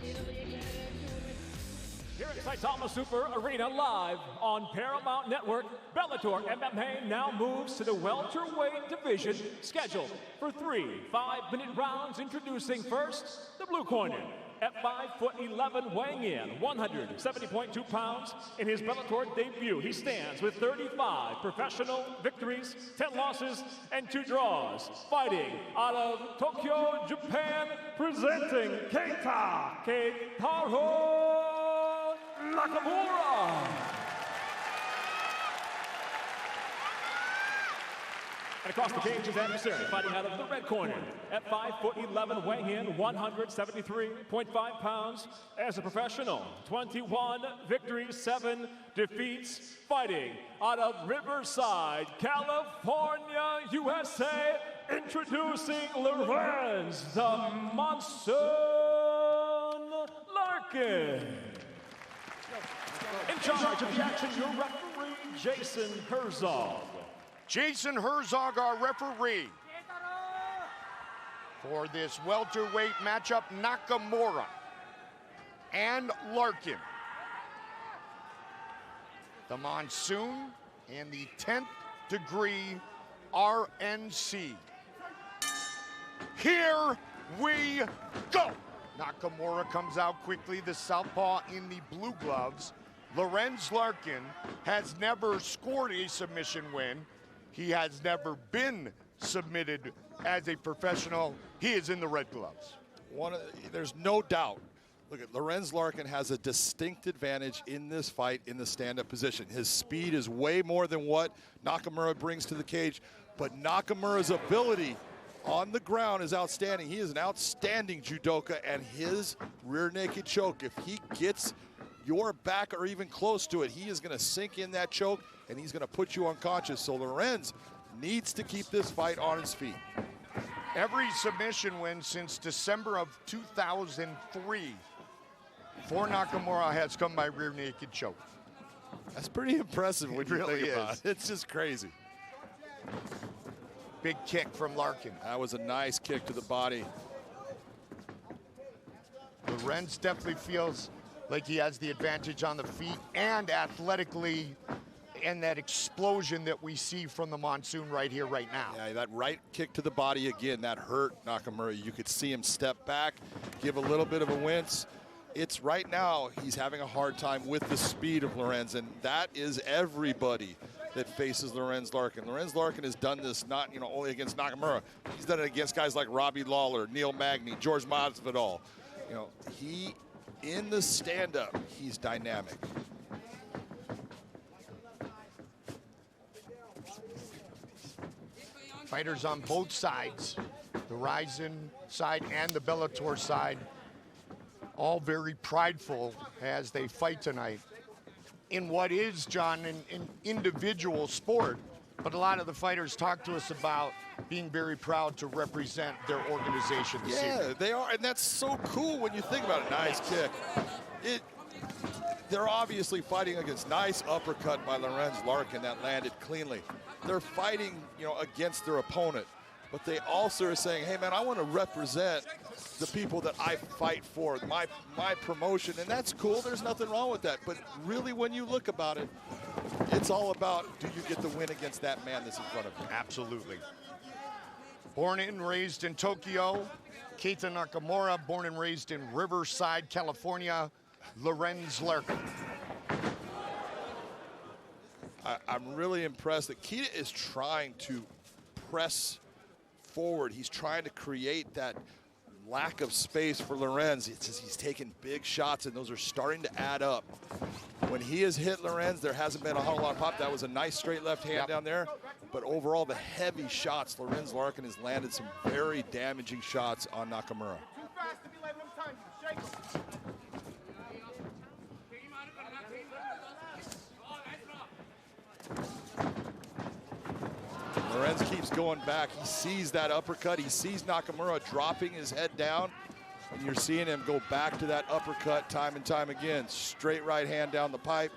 Here at Saitama Super Arena live on Paramount Network, Bellator MMA now moves to the welterweight division, scheduled for 3 5-minute rounds. Introducing first, the blue corner, at 5'11", weighing in 170.2 pounds. In his Bellator debut, he stands with 35 professional victories, 10 losses, and 2 draws. Fighting out of Tokyo, Japan, presenting Keita Nakamura. And across the cage, his adversary, fighting out of the red corner at 5'11", weighing in 173.5 pounds. As a professional, 21 victories, 7 defeats, fighting out of Riverside, California, USA, introducing Lorenz the Monsoon Larkin. In charge of the action, your referee, Jason Herzog. Jason Herzog, our referee. For this welterweight matchup, Nakamura and Larkin. The Monsoon and the 10th degree RNC. Here we go. Nakamura comes out quickly, the southpaw in the blue gloves. Lorenz Larkin has never scored a submission win. He has never been submitted as a professional. He is in the red gloves. There's no doubt. Look at Lorenz Larkin has a distinct advantage in this fight in the stand-up position. His speed is way more than what Nakamura brings to the cage, but Nakamura's ability on the ground is outstanding. He is an outstanding judoka, and his rear naked choke, if he gets your back or even close to it, he is going to sink in that choke and he's going to put you unconscious. So Lorenz needs to keep this fight on his feet. Every submission win since December of 2003 for Nakamura has come by rear naked choke. That's pretty impressive when you really think about is. it. It's just crazy. Big kick from Larkin. That was a nice kick to the body. Lorenz definitely feels like he has the advantage on the feet and athletically, and that explosion that we see from the Monsoon right here, right now. Yeah, that right kick to the body again, that hurt Nakamura. You could see him step back, give a little bit of a wince. It's right now, he's having a hard time with the speed of Lorenz, and that is everybody that faces Lorenz Larkin. Lorenz Larkin has done this not only against Nakamura, he's done it against guys like Robbie Lawler, Neil Magny, George Masvidal. He, in the stand-up, he's dynamic. Fighters on both sides, the Rizin side and the Bellator side, all very prideful as they fight tonight in what is, John, an individual sport. But a lot of the fighters talk to us about being very proud to represent their organization this evening. Yeah, they are, and that's so cool when you think about it. Nice kick. They're obviously fighting against nice uppercut by Lorenz Larkin that landed cleanly. They're fighting, against their opponent, but they also are saying, hey man, I want to represent the people that I fight for, my promotion, and that's cool. There's nothing wrong with that. But really, when you look about it, it's all about, do you get the win against that man that's in front of you? Absolutely. Born and raised in Tokyo, Keita Nakamura, born and raised in Riverside, California, Lorenz Larkin. I'm really impressed that Keita is trying to press forward. He's trying to create that lack of space for Lorenz. He's taking big shots, and those are starting to add up. When he has hit Lorenz, there hasn't been a whole lot of pop. That was a nice straight left hand down there. But overall, the heavy shots, Lorenz Larkin has landed some very damaging shots on Nakamura. Too fast to be letting them time you. Shake them. Lorenz keeps going back. He sees that uppercut. He sees Nakamura dropping his head down. And you're seeing him go back to that uppercut time and time again. Straight right hand down the pipe.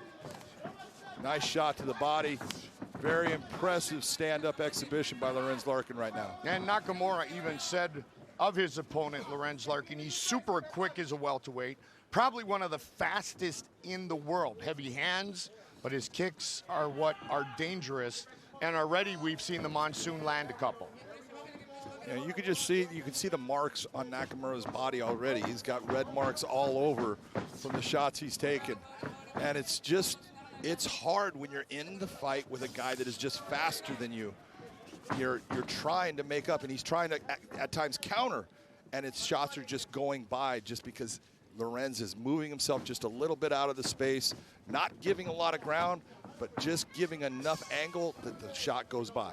Nice shot to the body. Very impressive stand-up exhibition by Lorenz Larkin right now. And Nakamura even said of his opponent, Lorenz Larkin, he's super quick as a welterweight. Probably one of the fastest in the world. Heavy hands, but his kicks are what are dangerous. And already we've seen the Monsoon land a couple. And you can see the marks on Nakamura's body already. He's got red marks all over from the shots he's taken. And it's hard when you're in the fight with a guy that is just faster than you. You're trying to make up, and he's trying to at times counter, and its shots are just going by just because Lorenz is moving himself just a little bit out of the space, not giving a lot of ground, but just giving enough angle that the shot goes by.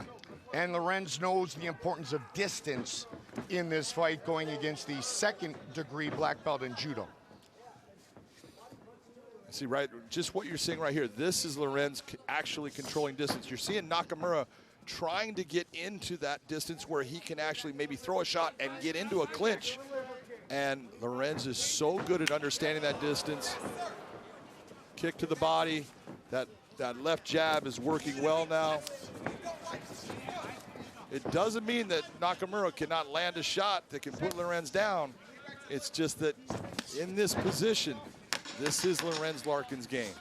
And Lorenz knows the importance of distance in this fight, going against the second-degree black belt in judo. See, right, just what you're seeing right here, this is Lorenz actually controlling distance. You're seeing Nakamura trying to get into that distance where he can actually maybe throw a shot and get into a clinch. And Lorenz is so good at understanding that distance. Kick to the body. That left jab is working well now. It doesn't mean that Nakamura cannot land a shot that can put Lorenz down. It's just that in this position, this is Lorenz Larkin's game.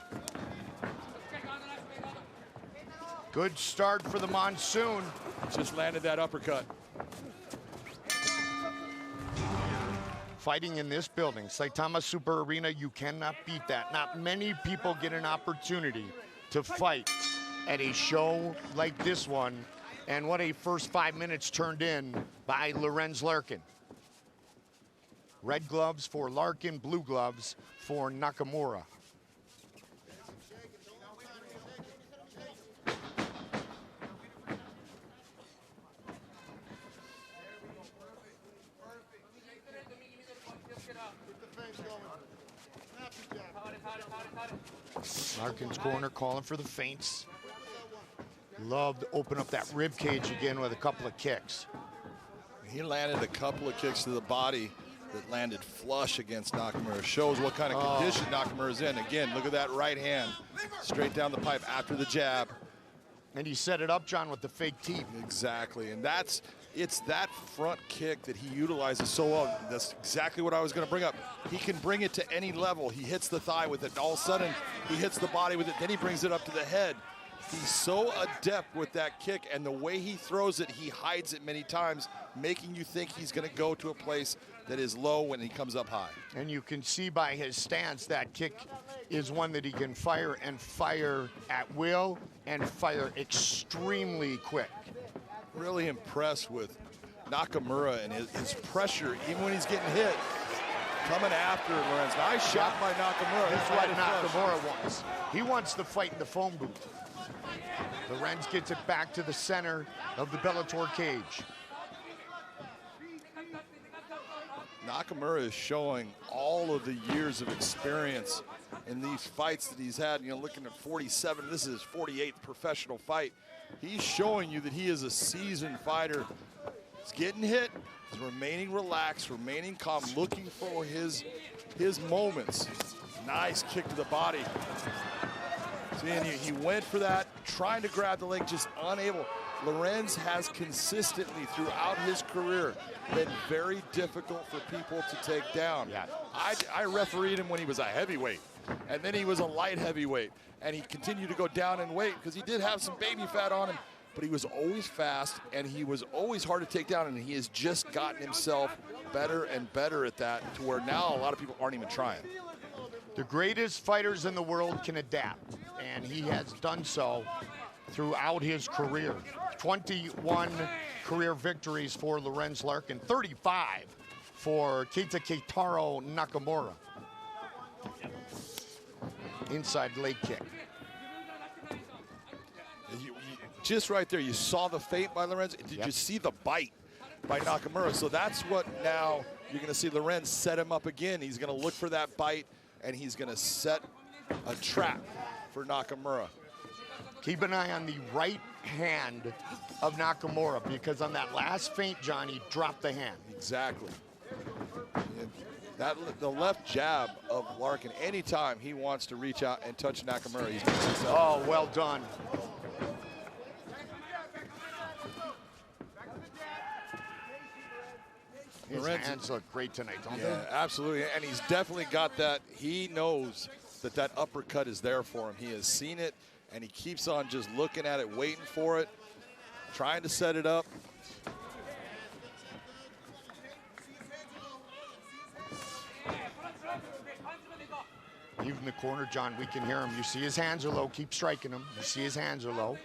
Good start for the Monsoon. Just landed that uppercut. Fighting in this building, Saitama Super Arena, you cannot beat that. Not many people get an opportunity to fight at a show like this one. And what a first 5 minutes turned in by Lorenz Larkin. Red gloves for Larkin, blue gloves for Nakamura. Larkin's corner calling for the feints. Love to open up that rib cage again with a couple of kicks. He landed a couple of kicks to the body that landed flush against Nakamura. Shows what kind of condition Nakamura's in. Again, look at that right hand. Straight down the pipe after the jab. And he set it up, John, with the fake teeth. Exactly, and it's that front kick that he utilizes so well. That's exactly what I was gonna bring up. He can bring it to any level. He hits the thigh with it, and all of a sudden, he hits the body with it, then he brings it up to the head. He's so adept with that kick, and the way he throws it, he hides it many times, making you think he's gonna go to a place that is low when he comes up high. And you can see by his stance that kick is one that he can fire at will and fire extremely quick. Really impressed with Nakamura and his pressure, even when he's getting hit, coming after Lorenz. Nice shot by Nakamura. That's what Nakamura wants. He wants to fight in the phone booth. Lorenz gets it back to the center of the Bellator cage. Nakamura is showing all of the years of experience in these fights that he's had. You know, looking at 47, this is his 48th professional fight. He's showing you that he is a seasoned fighter. He's getting hit, he's remaining relaxed, remaining calm, looking for his moments. Nice kick to the body. See, and he went for that, trying to grab the leg, just unable. Lorenz has consistently throughout his career been very difficult for people to take down. Yeah. I refereed him when he was a heavyweight, and then he was a light heavyweight, and he continued to go down in weight because he did have some baby fat on him, but he was always fast, and he was always hard to take down, and he has just gotten himself better and better at that to where now a lot of people aren't even trying. The greatest fighters in the world can adapt, and he has done so throughout his career. 21 career victories for Lorenz Larkin, 35 for Keita Keitaro Nakamura. Inside leg kick. Just right there, you saw the feint by Lorenz. Did you see the bite by Nakamura? So that's what now you're going to see Lorenz set him up again. He's going to look for that bite, and he's going to set a trap for Nakamura. Keep an eye on the right hand of Nakamura, because on that last feint, John, he dropped the hand. Exactly. The left jab of Larkin, anytime he wants to reach out and touch Nakamura, he's mixing himself. Oh, well done. His hands look great tonight, don't they? Yeah, absolutely, and he's definitely got that. He knows that that uppercut is there for him. He has seen it, and he keeps on just looking at it, waiting for it, trying to set it up. Even in the corner, John, we can hear him. You see his hands are low. Keep striking him. You see his hands are low.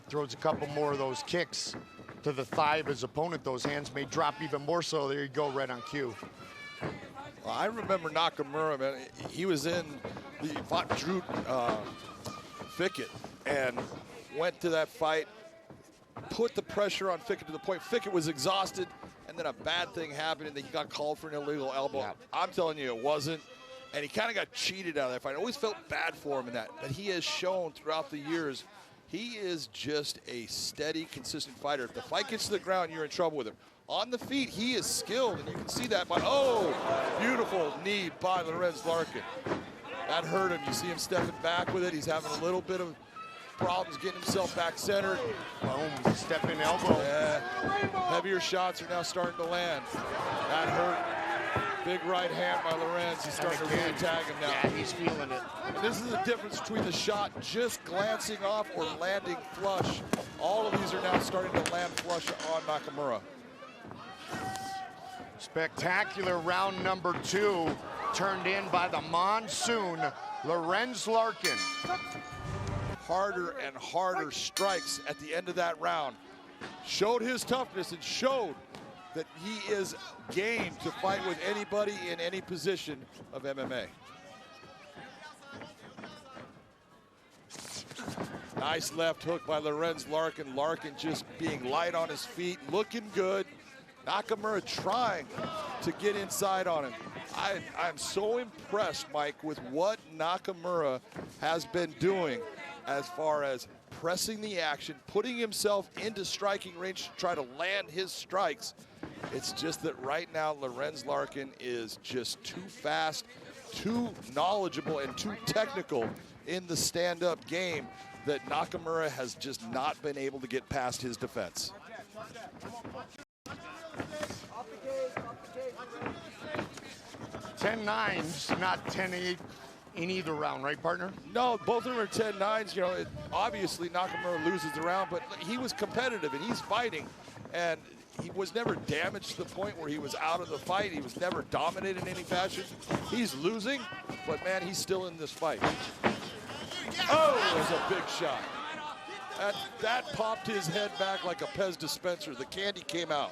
Throws a couple more of those kicks to the thigh of his opponent. Those hands may drop even more so. There you go, right on cue. Well, I remember Nakamura, man. He was in the fought Drew Fickett and went to that fight, put the pressure on Fickett to the point Fickett was exhausted, and then a bad thing happened, and then he got called for an illegal elbow. Yeah. I'm telling you, it wasn't. And he kind of got cheated out of that fight. I always felt bad for him in that. But he has shown throughout the years, he is just a steady, consistent fighter. If the fight gets to the ground, you're in trouble with him. On the feet, he is skilled, and you can see that by, oh, beautiful knee by Lorenz Larkin. That hurt him. You see him stepping back with it. He's having a little bit of problems getting himself back centered. Boom, stepping elbow. Yeah. Heavier shots are now starting to land. That hurt. Big right hand by Lorenz. He's starting to really tag him now. Yeah, he's feeling it. And this is the difference between the shot just glancing off or landing flush. All of these are now starting to land flush on Nakamura. Spectacular round number 2, turned in by the monsoon, Lorenz Larkin. Harder and harder strikes at the end of that round. Showed his toughness and showed that he is game to fight with anybody in any position of MMA. Nice left hook by Lorenz Larkin. Larkin just being light on his feet, looking good. Nakamura trying to get inside on him. I'm so impressed, Mike, with what Nakamura has been doing as far as pressing the action, putting himself into striking range to try to land his strikes. It's just that right now Lorenz Larkin is just too fast, too knowledgeable, and too technical in the stand-up game that Nakamura has just not been able to get past his defense. 10-9s, not 10-8 in either round, right, partner? No, both of them are 10-9s. You know, obviously Nakamura loses the round, but he was competitive and he's fighting, and he was never damaged to the point where he was out of the fight. He was never dominated in any fashion. He's losing, but man, he's still in this fight. Oh, there's a big shot. That popped his head back like a Pez dispenser. The candy came out.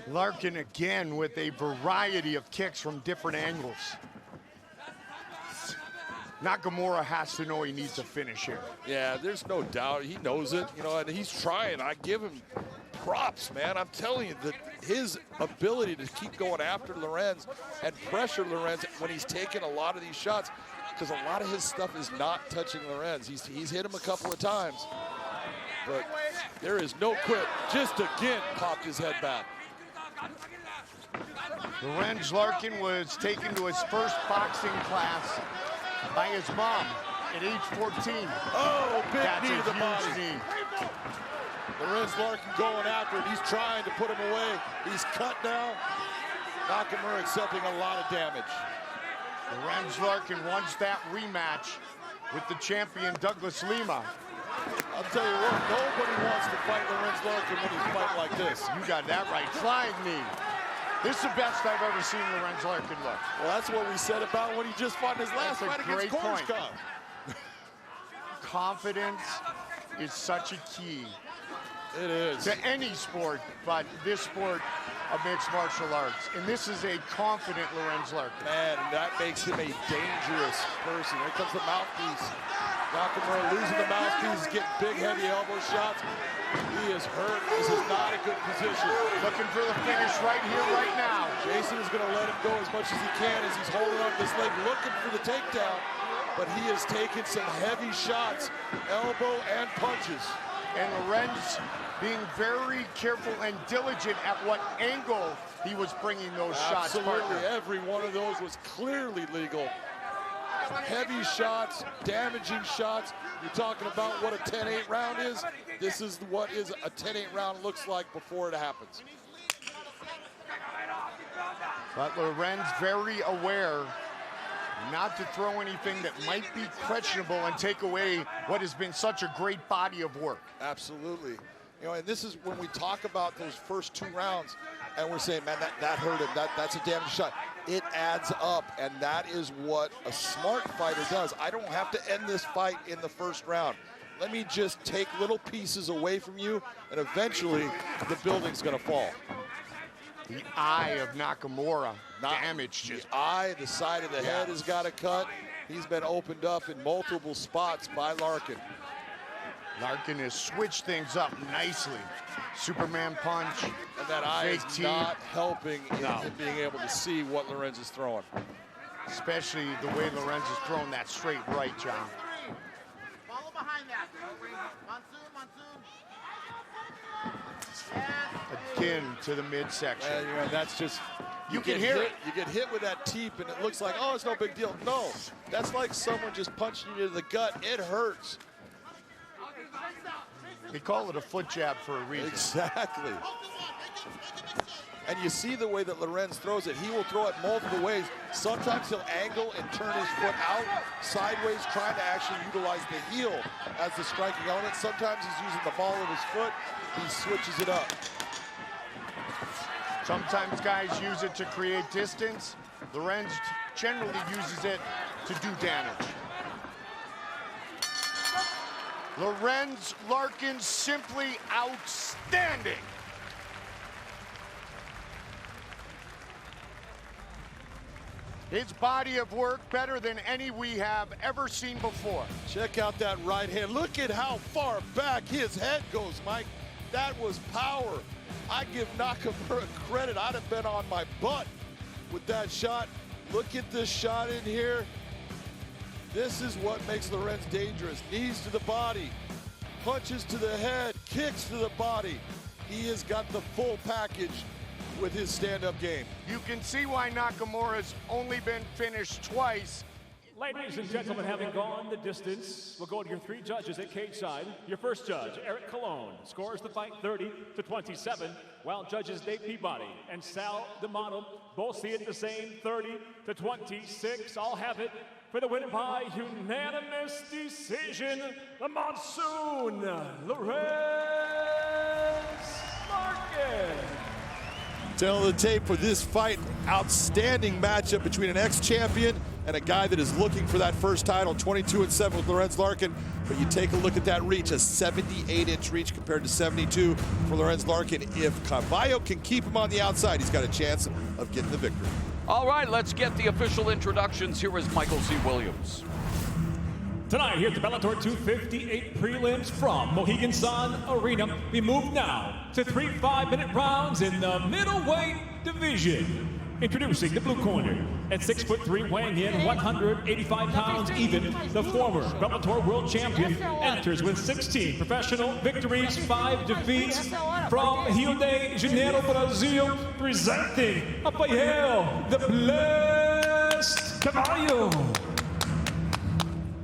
Larkin again with a variety of kicks from different angles. Nakamura has to know he needs a finish here. Yeah, there's no doubt. He knows it, you know, and he's trying. I give him props, man. I'm telling you that his ability to keep going after Lorenz and pressure Lorenz when he's taking a lot of these shots, because a lot of his stuff is not touching Lorenz. He's hit him a couple of times, but there is no quit. Just again popped his head back. Lorenz Larkin was taken to his first boxing class by his mom at age 14. Oh, big That's knee a to the huge body. knee. Lorenz Larkin going after it. He's trying to put him away. He's cut now. Nakamura accepting a lot of damage. Lorenz Larkin wants that rematch with the champion Douglas Lima. I'll tell you what, nobody wants to fight Lorenz Larkin when he's fighting like this. You got that right. Flying knee. This is the best I've ever seen Lorenz Larkin look. Well, that's what we said about when he just fought in his last That's a fight against great point. Koreshkov. Confidence is such a key It is. to any sport, but this sport of mixed martial arts. And this is a confident Lorenz Larkin. Man, that makes him a dangerous person. Here comes the mouthpiece. Nakamura losing the mouthpiece, getting big, heavy elbow shots. He is hurt. This is not a good position. Looking for the finish right here, right now. Jason is going to let him go as much as he can as he's holding up this leg, looking for the takedown. But he has taken some heavy shots, elbow and punches. And Lorenz being very careful and diligent at what angle he was bringing those shots. Absolutely, Partner. every one of those was clearly legal. Heavy shots, damaging shots. You're talking about what a 10-8 round is. This is what is a 10-8 round looks like before it happens. But Lorenz very aware not to throw anything that might be questionable and take away what has been such a great body of work. Absolutely. You know, and this is when we talk about those first 2 rounds, and we're saying, man, that hurt him. That's a damage shot. It adds up, and that is what a smart fighter does. I don't have to end this fight in the first round. Let me just take little pieces away from you, and eventually the building's gonna fall. The eye of Nakamura damaged. The eye, the side of the head has got a cut. He's been opened up in multiple spots by Larkin. Larkin has switched things up nicely. Superman punch. And that eye is not helping in being able to see what Lorenz is throwing. Especially the way Lorenz is throwing that straight right, John. Follow behind that. Monsoon. Again to the midsection. And, you know, that's just, you can hear it. You get hit with that teep and it looks like, oh, it's no big deal. No, that's like someone just punching you in the gut. It hurts. They call it a foot jab for a reason. Exactly. And you see the way that Lorenz throws it. He will throw it multiple ways. Sometimes he'll angle and turn his foot out sideways, trying to actually utilize the heel as the striking element. Sometimes he's using the ball of his foot. He switches it up. Sometimes guys use it to create distance. Lorenz generally uses it to do damage. Lorenz Larkin simply outstanding. His body of work better than any we have ever seen before. Check out that right hand. Look at how far back his head goes, Mike. That was power. I give Nakamura credit. I'd have been on my butt with that shot. Look at this shot in here. This is what makes Lorenz dangerous. Knees to the body, punches to the head, kicks to the body. He has got the full package with his stand-up game. You can see why Nakamura's only been finished twice. Ladies and gentlemen, having gone the distance, we'll go to your three judges at cage side. Your first judge, Eric Colon, scores the fight 30-27, while judges Dave Peabody and Sal D'Amato both see it the same, 30-26. I'll have it for the win by unanimous decision, the Monsoon, Lorenz Larkin. Tell the tape for this fight. Outstanding matchup between an ex-champion and a guy that is looking for that first title. 22-7 with Lorenz Larkin. But you take a look at that reach, a 78-inch reach compared to 72 for Lorenz Larkin. If Carvalho can keep him on the outside, he's got a chance of getting the victory. All right, let's get the official introductions. Here is Michael C. Williams. Tonight here at the Bellator 258 prelims from Mohegan Sun Arena, we move now to 3 5-minute rounds in the middleweight division. Introducing the blue corner, at 6'3", weighing in 185 pounds even, the former Bellator world champion enters with 16 professional victories, 5 defeats from Rio de Janeiro, Brazil, presenting up by hail, the blessed Carvalho.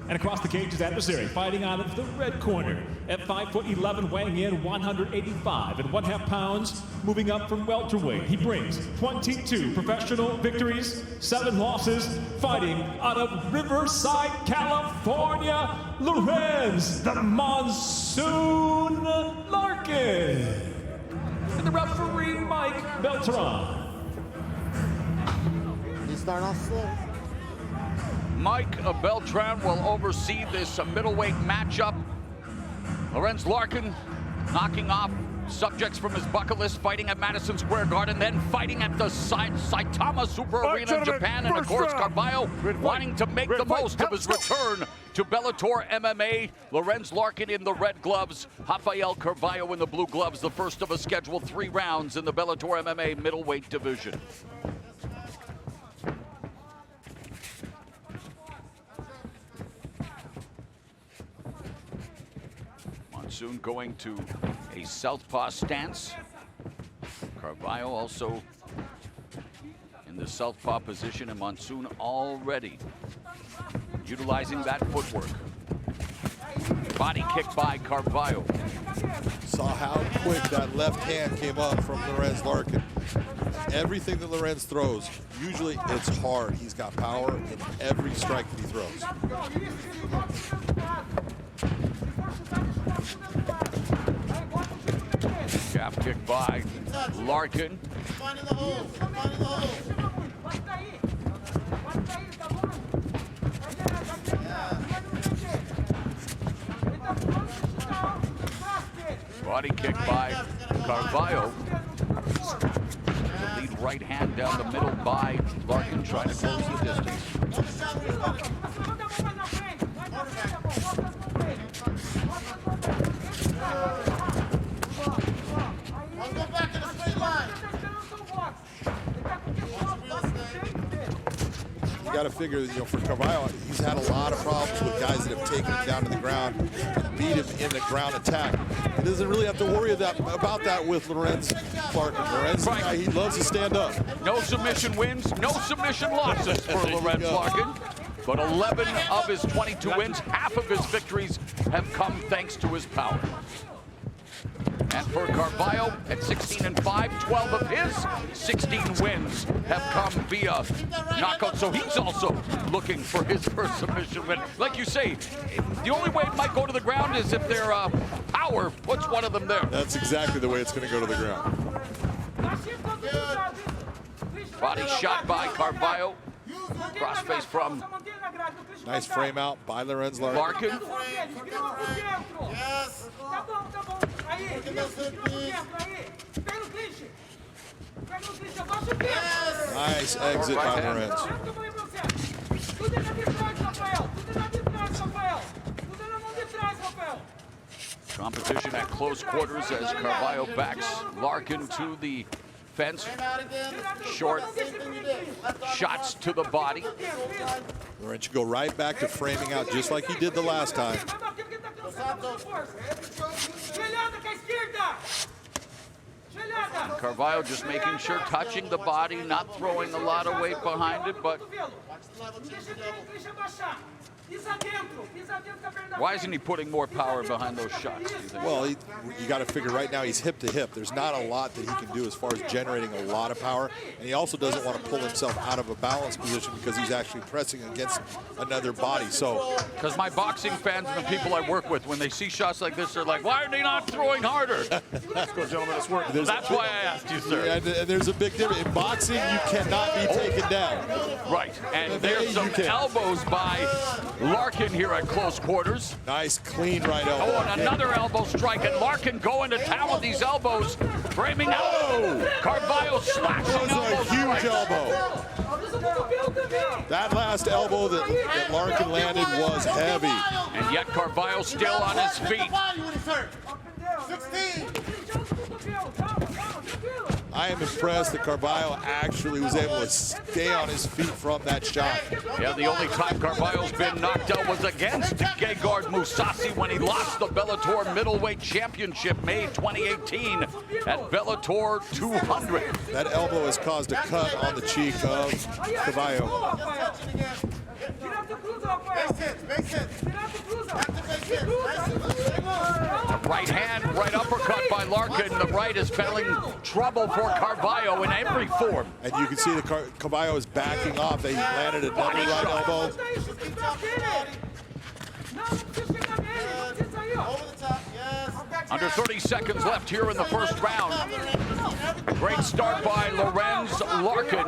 And across the cage, his adversary, fighting out of the red corner at 5'11", weighing in 185.5 pounds, moving up from welterweight. He brings 22 professional victories, 7 losses, fighting out of Riverside, California, Lorenz the Monsoon Larkin. And the referee, Mike Beltran. He's starting off slow. Mike Beltran will oversee this middleweight matchup. Lorenz Larkin knocking off subjects from his bucket list, fighting at Madison Square Garden, then fighting at the Saitama Super Arena in Japan, and of course Carvalho wanting to make the most of his return to Bellator MMA. Lorenz Larkin in the red gloves, Rafael Carvalho in the blue gloves, the first of a scheduled 3 rounds in the Bellator MMA middleweight division. Monsoon going to a southpaw stance. Carvalho also in the southpaw position, and Monsoon already utilizing that footwork. Body kick by Carvalho. Saw how quick that left hand came up from Lorenz Larkin. Everything that Lorenz throws, usually it's hard. He's got power in every strike that he throws. Jab kick by Larkin. Find in the hole. Find in the hole. Body kick by Carvalho. The lead right hand down the middle by Larkin, trying to close the distance. Go back in the straight line. You got to figure, you know, for Carvalho, he's had a lot of problems with guys that have taken him down to the ground and beat him in the ground attack. He doesn't really have to worry about that with Lorenz Larkin. Lorenz, Right. guy, he loves to stand up. No submission wins, no submission losses for Lorenz Larkin. But 11 of his 22 wins, half of his victories have come thanks to his power. And for Carvalho, at 16-5, 12 of his 16 wins have come via knockout. So he's also looking for his first submission win. Like you say, the only way it might go to the ground is if their power puts one of them there. That's exactly the way it's going to go to the ground. Body shot by Carvalho. Crossface from Nice frame out by Lorenz Larkin. Yes. Nice exit by Lorenz. Competition at close quarters as Carvalho backs Larkin to the fence. Short shots to the body. Lorenz should go right back to framing out just like he did the last time. Carvalho just making sure, touching the body, not throwing a lot of weight behind it, but why isn't he putting more power behind those shots, do you think? Well, you got to figure right now he's hip to hip. There's not a lot that he can do as far as generating a lot of power. And he also doesn't want to pull himself out of a balance position because he's actually pressing against another body. So, because my boxing fans and the people I work with, when they see shots like this, they're like, why are they not throwing harder? Let's go, gentlemen. It's working. That's why I asked you, sir. and there's a big difference. In boxing, you cannot be taken down. Right, and there's some elbows by Larkin here at close quarters. Nice, clean right elbow. Oh, and another elbow strike, and Larkin going to town with these elbows, framing out. Oh, Carvalho slashing That was a elbows. huge elbow. That last elbow that Larkin landed was heavy. And yet Carvalho still on his feet. 16. I am impressed that Carvalho actually was able to stay on his feet from that shot. Yeah, the only time Carvalho's been knocked out was against Gegard Mousasi when he lost the Bellator middleweight championship May 2018 at Bellator 200. That elbow has caused a cut on the cheek of Carvalho. Right hand, right uppercut by Larkin. The right is spelling trouble for Carvalho in every form. And you can see that Carvalho is backing off. They landed another right elbow. Under 30 seconds left here in the first round. Great start by Lorenz Larkin.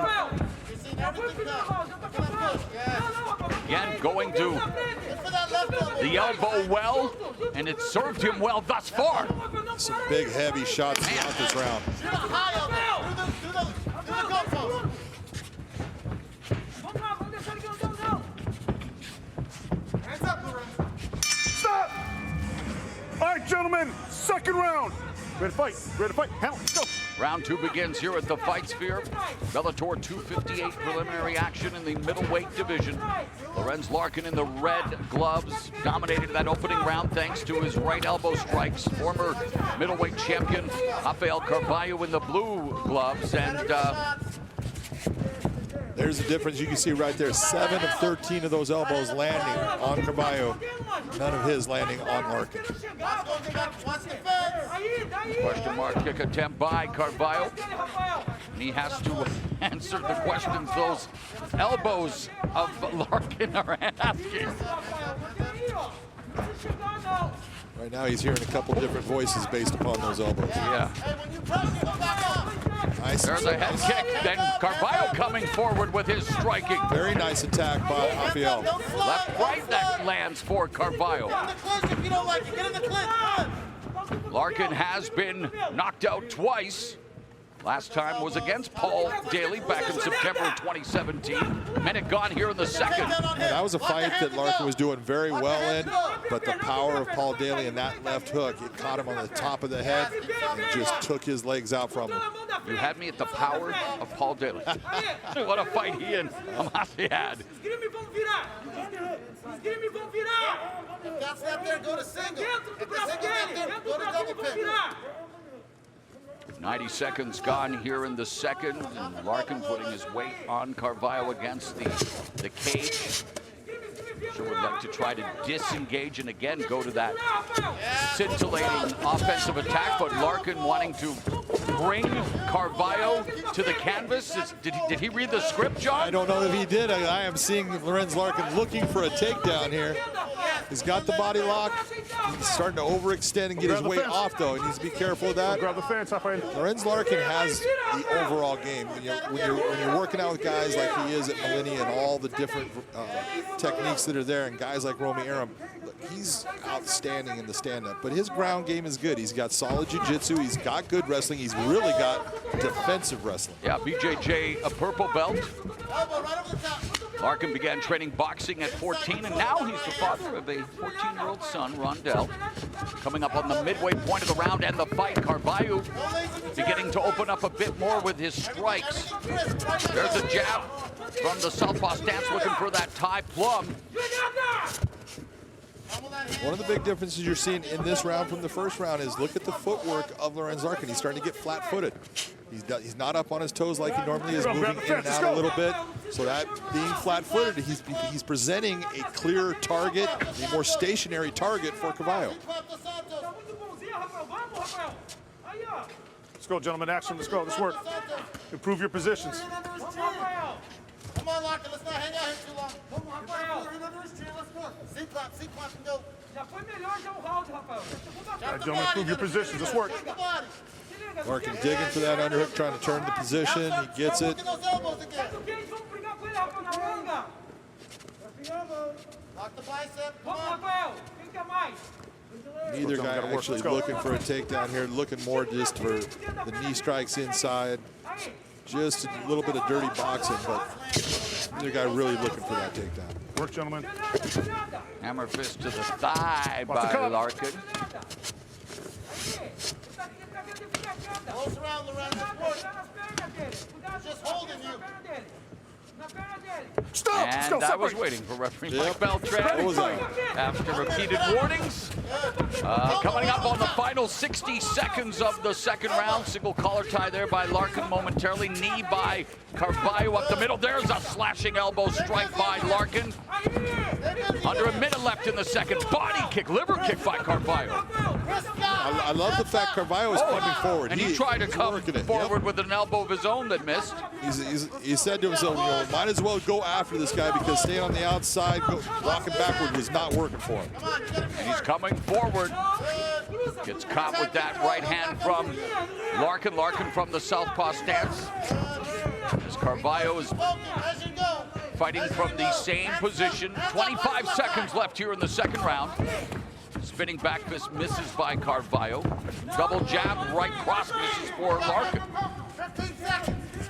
Again, going to the elbow well, and it served him well thus far. Some big, heavy shots throughout this round. Stop! All right, gentlemen, second round. Ready to fight? Ready to fight? Hell, let's go. Round two begins here at the Fight Sphere. Bellator 258 preliminary action in the middleweight division. Lorenz Larkin in the red gloves dominated that opening round thanks to his right elbow strikes. Former middleweight champion Rafael Carvalho in the blue gloves. And there's the difference you can see right there. 7 of 13 of those elbows landing on Carvalho. None of his landing on Larkin. question mark kick attempt by Carvalho. And he has to answer the questions those elbows of Larkin are asking. Right now he's hearing a couple different voices based upon those elbows. Yeah. Nice. There's a head kick. Then Carvalho coming forward with his striking. Very nice attack by Rafael. Left, right, that lands for Carvalho. Get in the clinch if you don't like it. Get in the clinch. Come on. Larkin has been knocked out twice. Last time was against Paul Daly back in September of 2017. Minute gone here in the second. And that was a fight that Larkin was doing very well in, but the power of Paul Daly and that left hook, it caught him on the top of the head and just took his legs out from him. You had me at the power of Paul Daly. What a fight he and Amasi had. If that's not there, go to single. If the single's not there, go to double pin. 90 seconds gone here in the second. And Larkin putting his weight on Carvalho against the cage. Sure would like to try to disengage and again go to that scintillating offensive attack, but Larkin wanting to bring Carvalho to the canvas. Did he read the script, John? I don't know if he did. I am seeing Lorenz Larkin looking for a takedown here. He's got the body lock. He's starting to overextend and get his weight off, though. He needs to be careful of that. Grab the fence, Lorenz Larkin has the overall game. When you're working out with guys like he is at Millennium and all the different techniques that are there, and guys like Romy Aram, he's outstanding in the stand-up. But his ground game is good. He's got solid jiu-jitsu. He's got good wrestling. He's really got defensive wrestling. Yeah, BJJ, a purple belt. Elbow right over the top. Larkin began training boxing at 14, and now he's the father of a 14-year-old son, Rondell. Coming up on the midway point of the round and the fight, Carvalho beginning to open up a bit more with his strikes. There's a jab from the southpaw stance, looking for that tie plum. One of the big differences you're seeing in this round from the first round is look at the footwork of Lorenz Larkin. He's starting to get flat-footed. He's not up on his toes like he normally is, moving in and out a little bit. So that being flat-footed, he's presenting a clearer target, a more stationary target for Carvalho. Let's go, gentlemen. Action. Let's go. Let's work. Improve your positions. Come on, Larkin. Let's not hang out here too long. Come on, let's go. C-clap and go. All right, gentlemen, improve your positions. Let's work. Larkin digging for that underhook, trying to turn the position. He gets it. Lock the bicep. Come on. Neither guy actually looking for a takedown here, looking more just for the knee strikes inside. Just a little bit of dirty boxing, but neither guy really looking for that takedown. Work, gentlemen. Hammer fist to the thigh by Larkin. Close around, Lorenz. Just holding you. Stop! And I was waiting for referee Mike Beltran after repeated warnings. Coming up on the final 60 seconds of the second round. Single collar tie there by Larkin momentarily. Knee by Carvalho up the middle. There's a slashing elbow strike by Larkin. Under a minute left in the second. Body kick, liver kick by Carvalho. I love the fact Carvalho is coming forward. And he tried to come forward with an elbow of his own that missed. He said to himself, might as well go after this guy because staying on the outside, walking backward was not working for him. And he's coming forward. Gets caught with that right hand from Larkin. Larkin from the southpaw stance. As Carvalho is fighting from the same position. 25 seconds left here in the second round. Spinning back fist misses by Carvalho. Double jab, right cross misses for Larkin. 15 seconds.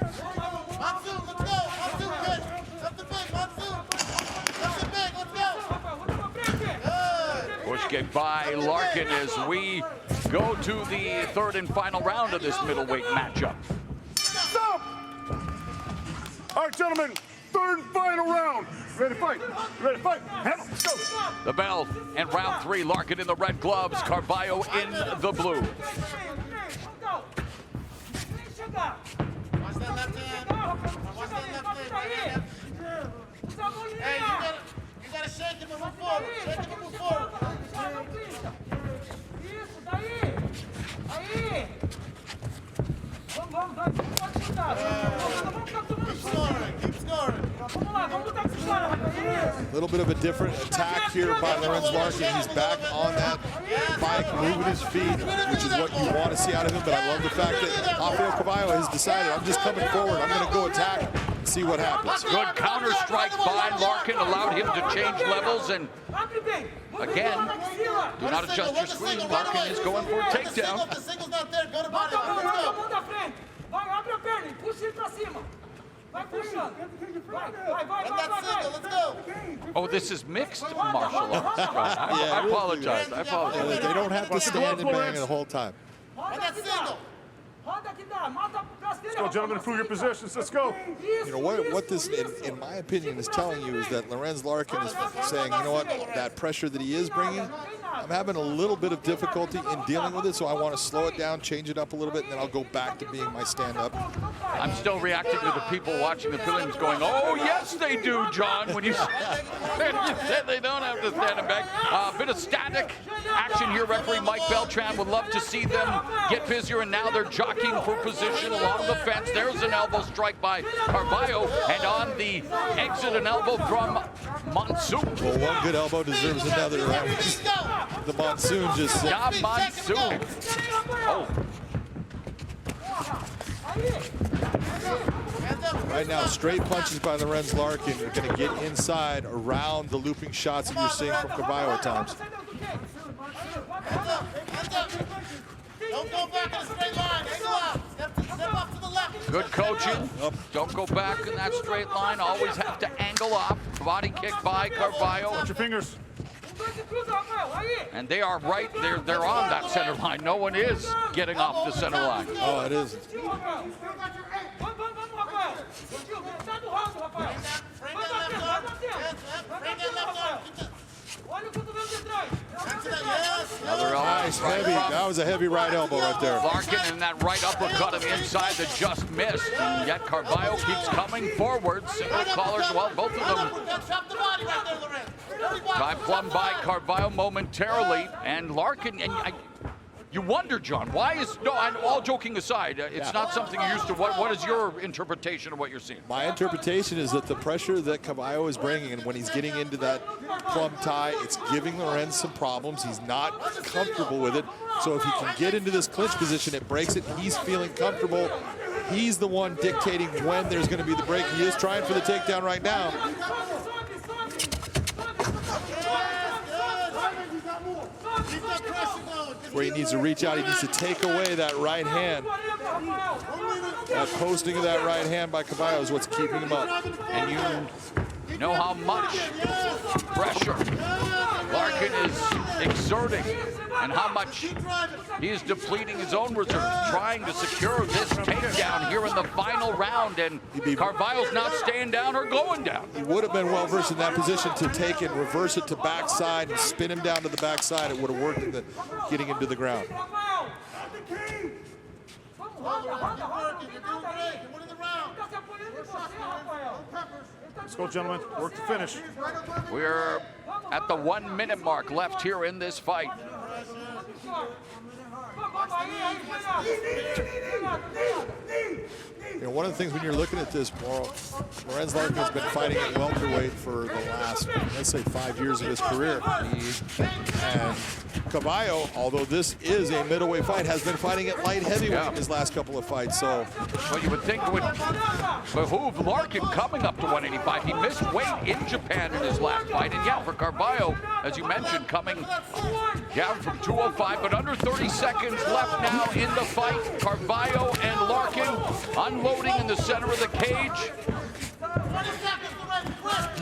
Monsoon, let's go. Monsoon, good. Something big, Monsoon. Something big, let's go. Good. Push kick by Larkin as we go to the third and final round of this middleweight matchup. Stop! All right, gentlemen, third and final round. Ready to fight? Ready to fight? Handle. Let's go. The bell and round three. Larkin in the red gloves, Carvalho in the blue. Watch that left hand. Watch that left hand. Right hand. Hey, you gotta shake him and move forward. Shake him and move forward. Keep scoring. Keep scoring. A little bit of a different attack here by Lorenz Larkin. He's back on that bike, moving his feet, which is what you want to see out of him. But I love the fact that Rafael Carvalho has decided, I'm just coming forward. I'm going to go attack and see what happens. Good counter strike by Larkin, allowed him to change levels. And again, do not adjust your screen. Larkin is going for a takedown. The single's not there. Go to body. Let's go. Oh, this is mixed martial arts. I apologize. I apologize. They don't have to stand and bang the whole time. Let's go, gentlemen. Improve your positions. Let's go. You know what this, in my opinion, is telling you is that Lorenz Larkin is saying, you know what, that pressure that he is bringing, I'm having a little bit of difficulty in dealing with it, so I want to slow it down, change it up a little bit, and then I'll go back to being my stand-up. I'm still reacting to the people watching the films going, oh, yes, they do, John, when you said they don't have to stand and bang. A bit of static action here. Referee Mike Beltran would love to see them get busier, and now they're jockeying for position along the fence. There's an elbow strike by Carvalho, and on the exit, an elbow from Monsoon. Well, one good elbow deserves another. The Monsoon just said. Yeah, Monsoon. Oh. Right now, straight punches by Lorenz Larkin are going to get inside around the looping shots that you're seeing from Carvalho at times. Don't go back in a straight line. Step up to the left. Good coaching. Don't go back in that straight line. Always have to angle off. Body kick by Carvalho. Watch your fingers. And they are right there. They're on that center line. No one is getting off the center line. Oh, it is. Another Nice, heavy. That was a heavy right elbow right there. Larkin in that right uppercut of inside that just missed. And yet Carvalho keeps coming forward. Single collars, well, both of them. Dive plumb by Carvalho momentarily. And Larkin, and you wonder, John, why is, no, and all joking aside, it's not something you're used to. What is your interpretation of what you're seeing? My interpretation is that the pressure that Carvalho is bringing, and when he's getting into that plumb tie, it's giving Lorenz some problems. He's not comfortable with it. So if he can get into this clinch position, it breaks it. He's feeling comfortable. He's the one dictating when there's going to be the break. He is trying for the takedown right now. Where he needs to reach out, he needs to take away that right hand. That posting of that right hand by Carvalho is what's keeping him up. And you know how much pressure Larkin is exerting and how much he is depleting his own reserves, trying to secure this takedown here in the final round, and Carvalho's not staying down or going down. He would have been well versed in that position to take it, reverse it to backside, and spin him down to the backside. It would have worked in the, getting him to the ground. Let's go, gentlemen. Work to finish. We're at the 1 minute mark left here in this fight. You know, one of the things when you're looking at this, Lorenz Larkin has been fighting at welterweight for the last, let's say, 5 years of his career. And Carvalho, although this is a middleweight fight, has been fighting at light heavyweight in his last couple of fights. So, well, you would think it would behoove Larkin coming up to 185. He missed weight in Japan in his last fight. And yeah, for Carvalho, as you mentioned, coming down from 205, but under 30 seconds left now in the fight. Carvalho and Larkin unloading in the center of the cage.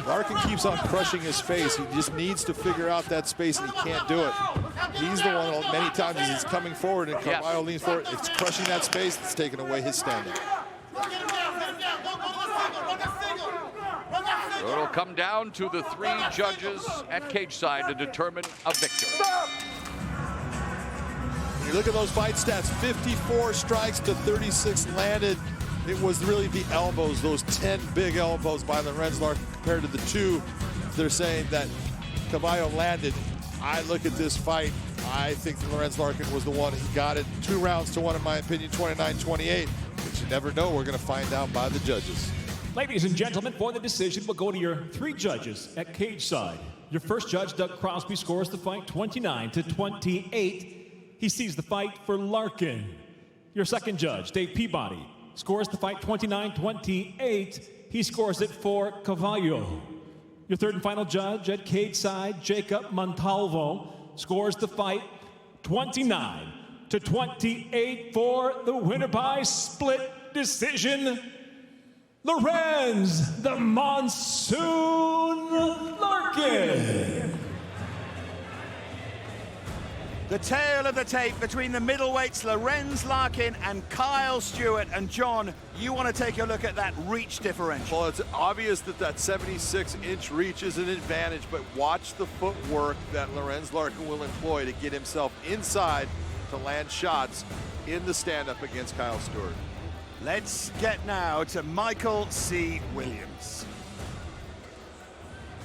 Larkin keeps on crushing his face. He just needs to figure out that space, and he can't do it. He's the one that many times as he's coming forward and Carvalho leans forward. It's crushing that space. It's taking away his standing. It'll come down to the 3 judges at cage side to determine a victor. You look at those fight stats, 54 strikes to 36 landed. It was really the elbows, those 10 big elbows by Lorenz Larkin compared to the 2 they're saying that Carvalho landed. I look at this fight, I think that Lorenz Larkin was the one who got it 2 rounds to 1, in my opinion, 29-28. But you never know, we're gonna find out by the judges. Ladies and gentlemen, for the decision, we'll go to your 3 judges at cage side. Your first judge, Doug Crosby, scores the fight 29-28. He sees the fight for Larkin. Your second judge, Dave Peabody, scores the fight 29-28. He scores it for Carvalho. Your third and final judge at cage side, Jacob Montalvo, scores the fight 29-28 for the winner by split decision, Lorenz the Monsoon Larkin. The tale of the tape between the middleweights Lorenz Larkin and Kyle Stewart. And John, you want to take a look at that reach differential. Well, it's obvious that that 76-inch reach is an advantage, but watch the footwork that Lorenz Larkin will employ to get himself inside to land shots in the stand-up against Kyle Stewart. Let's get now to Michael C. Williams.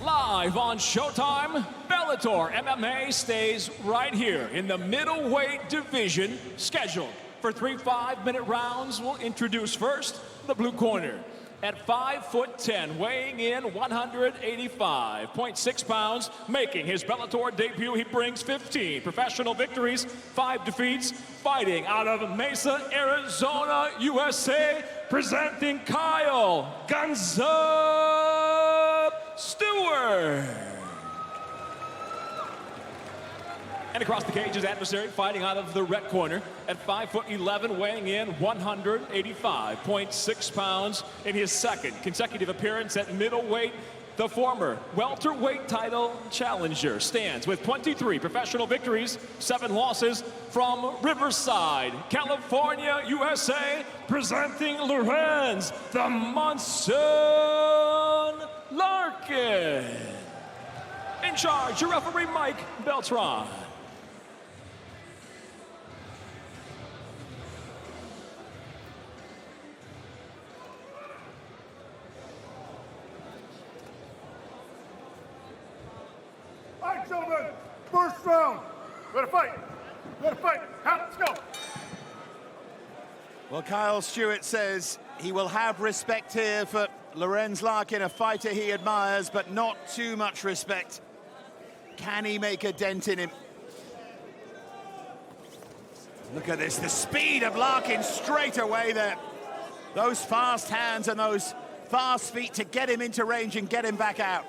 Live on Showtime, Bellator MMA stays right here in the middleweight division, scheduled for 3 5-minute rounds. We'll introduce first the blue corner. At 5'10", weighing in 185.6 pounds, making his Bellator debut, he brings 15 professional victories, 5 defeats, fighting out of Mesa, Arizona, USA, presenting Kyle Gonzalez Stewart. And across the cage, his adversary fighting out of the red corner at 5'11", weighing in 185.6 pounds in his second consecutive appearance at middleweight. The former welterweight title challenger stands with 23 professional victories, 7 losses from Riverside, California, USA, presenting Lorenz the Monsoon Larkin. In charge, your referee, Mike Beltran. All right, gentlemen, first round. Let it fight. Let it fight. Let's go. Well, Kyle Stewart says he will have respect here for Lorenz Larkin, a fighter he admires, but not too much respect. Can he make a dent in him? Look at this, the speed of Larkin straight away there. Those fast hands and those fast feet to get him into range and get him back out.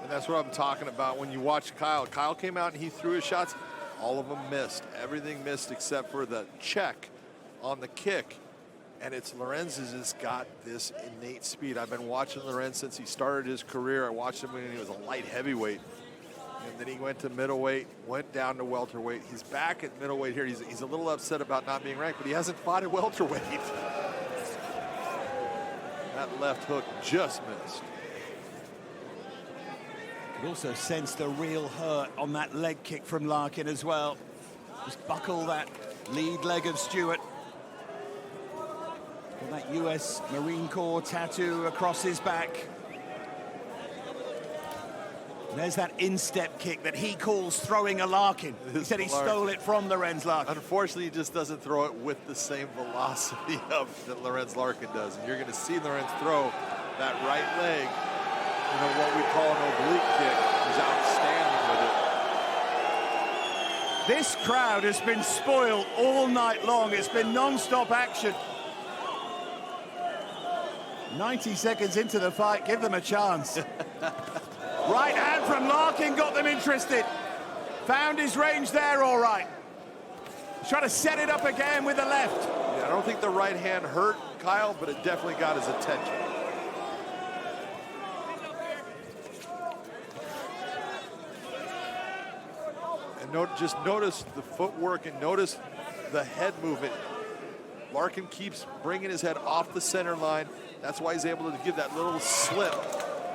And that's what I'm talking about when you watch Kyle. Kyle came out and he threw his shots. All of them missed. Everything missed except for the check on the kick. And it's Lorenz has just got this innate speed. I've been watching Lorenz since he started his career. I watched him when he was a light heavyweight. And then he went to middleweight, went down to welterweight. He's back at middleweight here. He's a little upset about not being ranked, but he hasn't fought at welterweight. That left hook just missed. Could also sense the real hurt on that leg kick from Larkin as well. Just buckle that lead leg of Stewart. And that US Marine Corps tattoo across his back. There's that instep kick that he calls throwing a Larkin. He said he stole it from Lorenz Larkin. Unfortunately, he just doesn't throw it with the same velocity that Lorenz Larkin does. And you're going to see Lorenz throw that right leg. You know, what we call an oblique kick. He's outstanding with it. This crowd has been spoiled all night long. It's been non-stop action. 90 seconds into the fight, give them a chance. Right hand from Larkin got them interested. Found his range there all right. He's trying to set it up again with the left. Yeah, I don't think the right hand hurt Kyle, but it definitely got his attention. And just notice the footwork and notice the head movement. Larkin keeps bringing his head off the center line. That's why he's able to give that little slip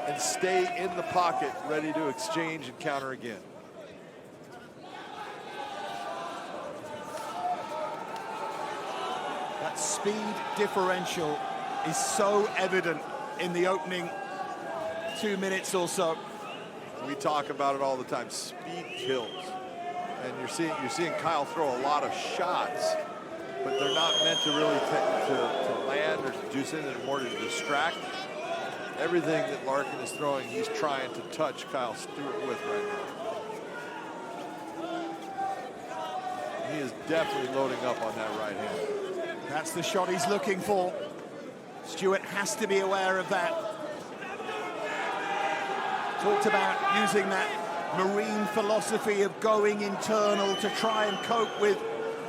and stay in the pocket, ready to exchange and counter again. That speed differential is so evident in the opening 2 minutes or so. We talk about it all the time. Speed kills. And you're seeing Kyle throw a lot of shots, but they're not meant to really to land or to do something more to distract. Everything that Larkin is throwing, he's trying to touch Kyle Stewart with right now. He is definitely loading up on that right hand. That's the shot he's looking for. Stewart has to be aware of that. Talked about using that marine philosophy of going internal to try and cope with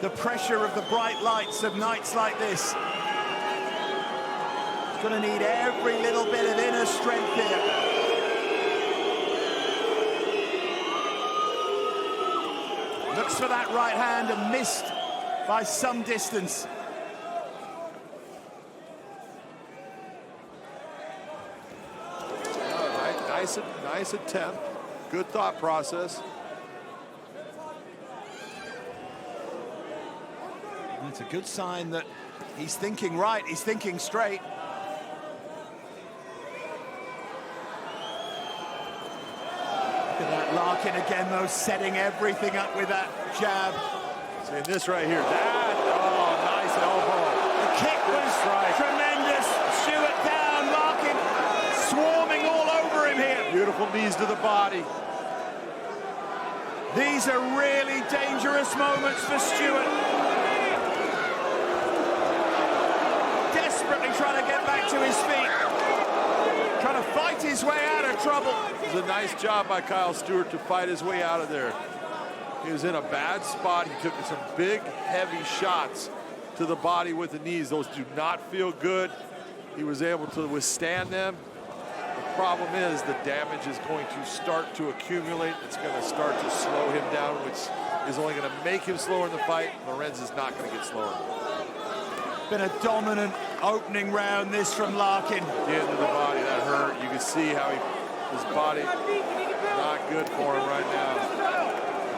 the pressure of the bright lights of nights like this. He's going to need every little bit of inner strength here. Looks for that right hand and missed by some distance. Nice attempt. Good thought process. It's a good sign that he's thinking right, he's thinking straight. Look at that Larkin again, though, setting everything up with that jab. See this right here. Nice elbow. The kick was tremendous. Stewart down, Larkin swarming all over him here. Beautiful knees to the body. These are really dangerous moments for Stewart. Desperately trying to get back to his feet. Trying to fight his way out of trouble. It was a nice job by Kyle Stewart to fight his way out of there. He was in a bad spot. He took some big, heavy shots to the body with the knees. Those do not feel good. He was able to withstand them. The problem is the damage is going to start to accumulate. It's going to start to slow him down, which is only going to make him slower in the fight. Lorenz is not going to get slower. Been a dominant opening round, this from Larkin. The end of the body, that hurt. You can see how his body, not good for him right now.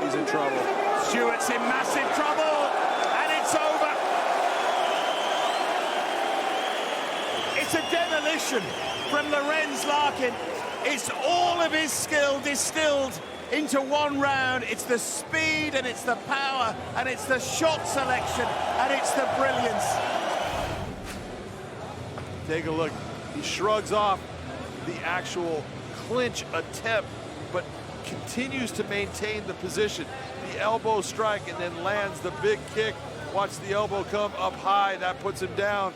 He's in trouble. Stewart's in massive trouble, and it's over. It's a demolition from Lorenz Larkin. It's all of his skill distilled into one round. It's the speed, and it's the power, and it's the shot selection, and it's the brilliance. Take a look. He shrugs off the actual clinch attempt, but continues to maintain the position. The elbow strike and then lands the big kick. Watch the elbow come up high. That puts him down.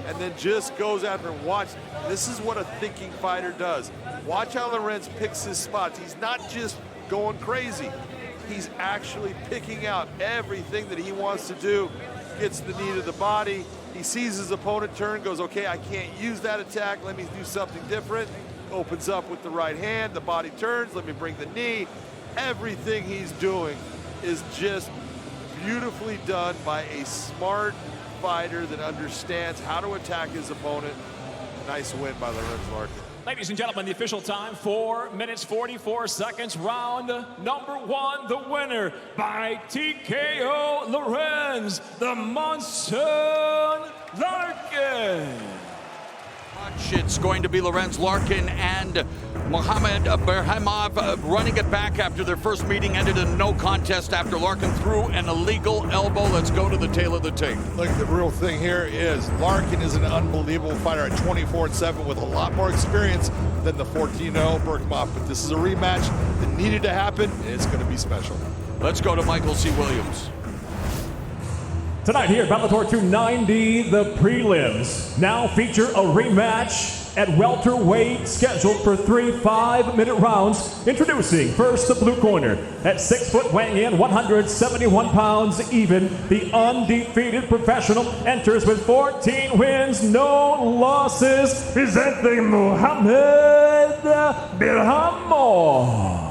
And then just goes after him. Watch. This is what a thinking fighter does. Watch how Lorenz picks his spots. He's not just going crazy. He's actually picking out everything that he wants to do. Gets the knee to the body. He sees his opponent turn, goes, okay, I can't use that attack. Let me do something different. Opens up with the right hand. The body turns. Let me bring the knee. Everything he's doing is just beautifully done by a smart fighter that understands how to attack his opponent. Nice win by Lorenz Larkin. Ladies and gentlemen, the official time, 4 minutes, 44 seconds. Round number 1, the winner by TKO, Lorenz, the Monson Larkin. It's going to be Lorenz Larkin and Mohamed Barahov running it back after their first meeting ended in no contest after Larkin threw an illegal elbow. Let's go to the tail of the tape. Look, the real thing here is Larkin is an unbelievable fighter at 24-7 with a lot more experience than the 14-0 Barahov. But this is a rematch that needed to happen, and it's going to be special. Let's go to Michael C. Williams. Tonight here, Bellator 290, the prelims now feature a rematch at welterweight scheduled for 3 5-minute rounds. Introducing first the blue corner at 6 foot, weighing in 171 pounds even. The undefeated professional enters with 14 wins, no losses, presenting Mohamed Barahov.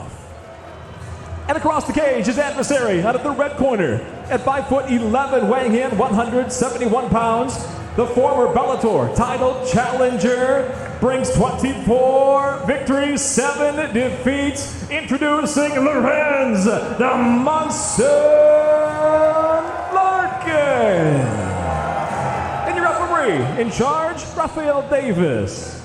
And across the cage, his adversary out of the red corner at 5'11", weighing in 171 pounds. The former Bellator title challenger brings 24 victories, 7 defeats. Introducing Lorenz, the Monson Larkin. And your referee in charge, Rafael Davis.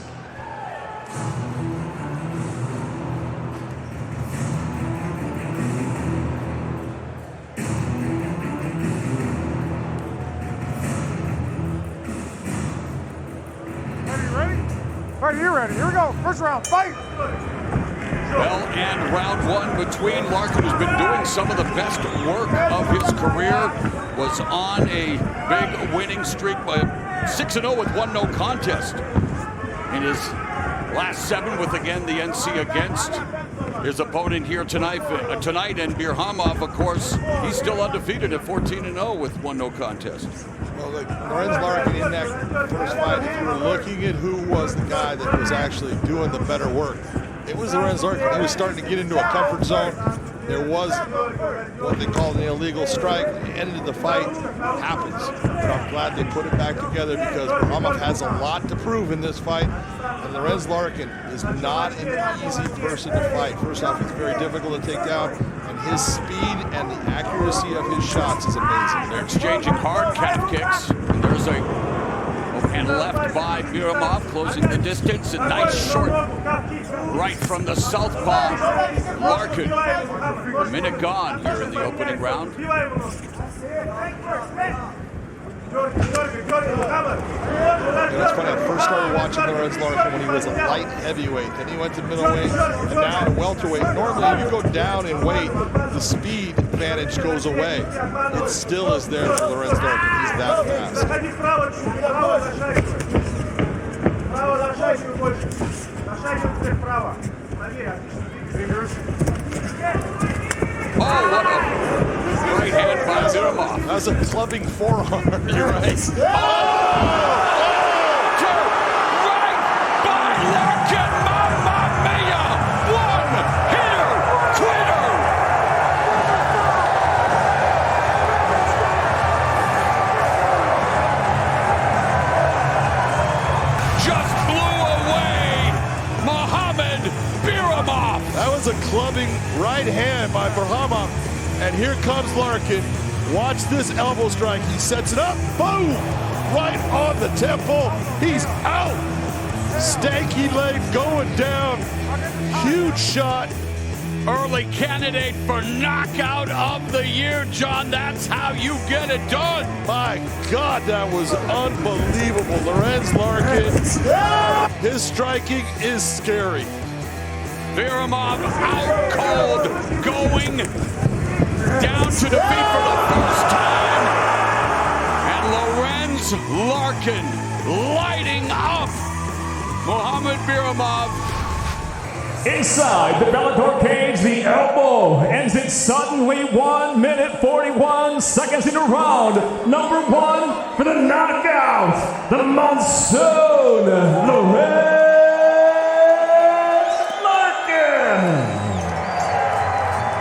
Are you be ready. Here we go. First round, fight. Well, and round one between Larkin, who's been doing some of the best work of his career, was on a big winning streak by 6-0 with 1 no contest. In his last 7 with, again, the NC against his opponent here tonight, and Barahov, of course, he's still undefeated at 14-0 with 1 no contest. Well, look, Lorenz Larkin in that first fight, if you were looking at who was the guy that was actually doing the better work, it was Lorenz Larkin. He was starting to get into a comfort zone. There was what they call an illegal strike. The end of the fight happens. But I'm glad they put it back together because Barahov has a lot to prove in this fight. And Lorenz Larkin is not an easy person to fight. First off, he's very difficult to take down. And his speed and the accuracy of his shots is amazing. They're exchanging hard calf kicks. And there's a and left by Barahov, closing the distance. A nice short right from the southpaw. Larkin, a minute gone here in the opening round. You know, it's funny, I first started watching Lorenz Larkin when he was a light heavyweight, then he went to middleweight, and now to welterweight. Normally, if you go down in weight, the speed advantage goes away. It still is there for Lorenz Larkin. He's that fast. Oh, what a right hand by Barahov. That was a clubbing forearm. You're right. Oh! Right by Larkin, mamma mia! One hitter, quitter! Just blew away Mohamed Barahov. That was a clubbing right hand by Barahov. And here comes Larkin. Watch this elbow strike. He sets it up. Boom! Right on the temple. He's out. Stanky leg going down. Huge shot. Early candidate for knockout of the year, John. That's how you get it done. My God, that was unbelievable. Lorenz Larkin. His striking is scary. Barahov out cold, going down to defeat for the first time. And Lorenz Larkin lighting up Mohamed Barahov. Inside the Bellator cage, the elbow ends it suddenly. 1 minute 41 seconds into round number 1 for the knockout, the Monsoon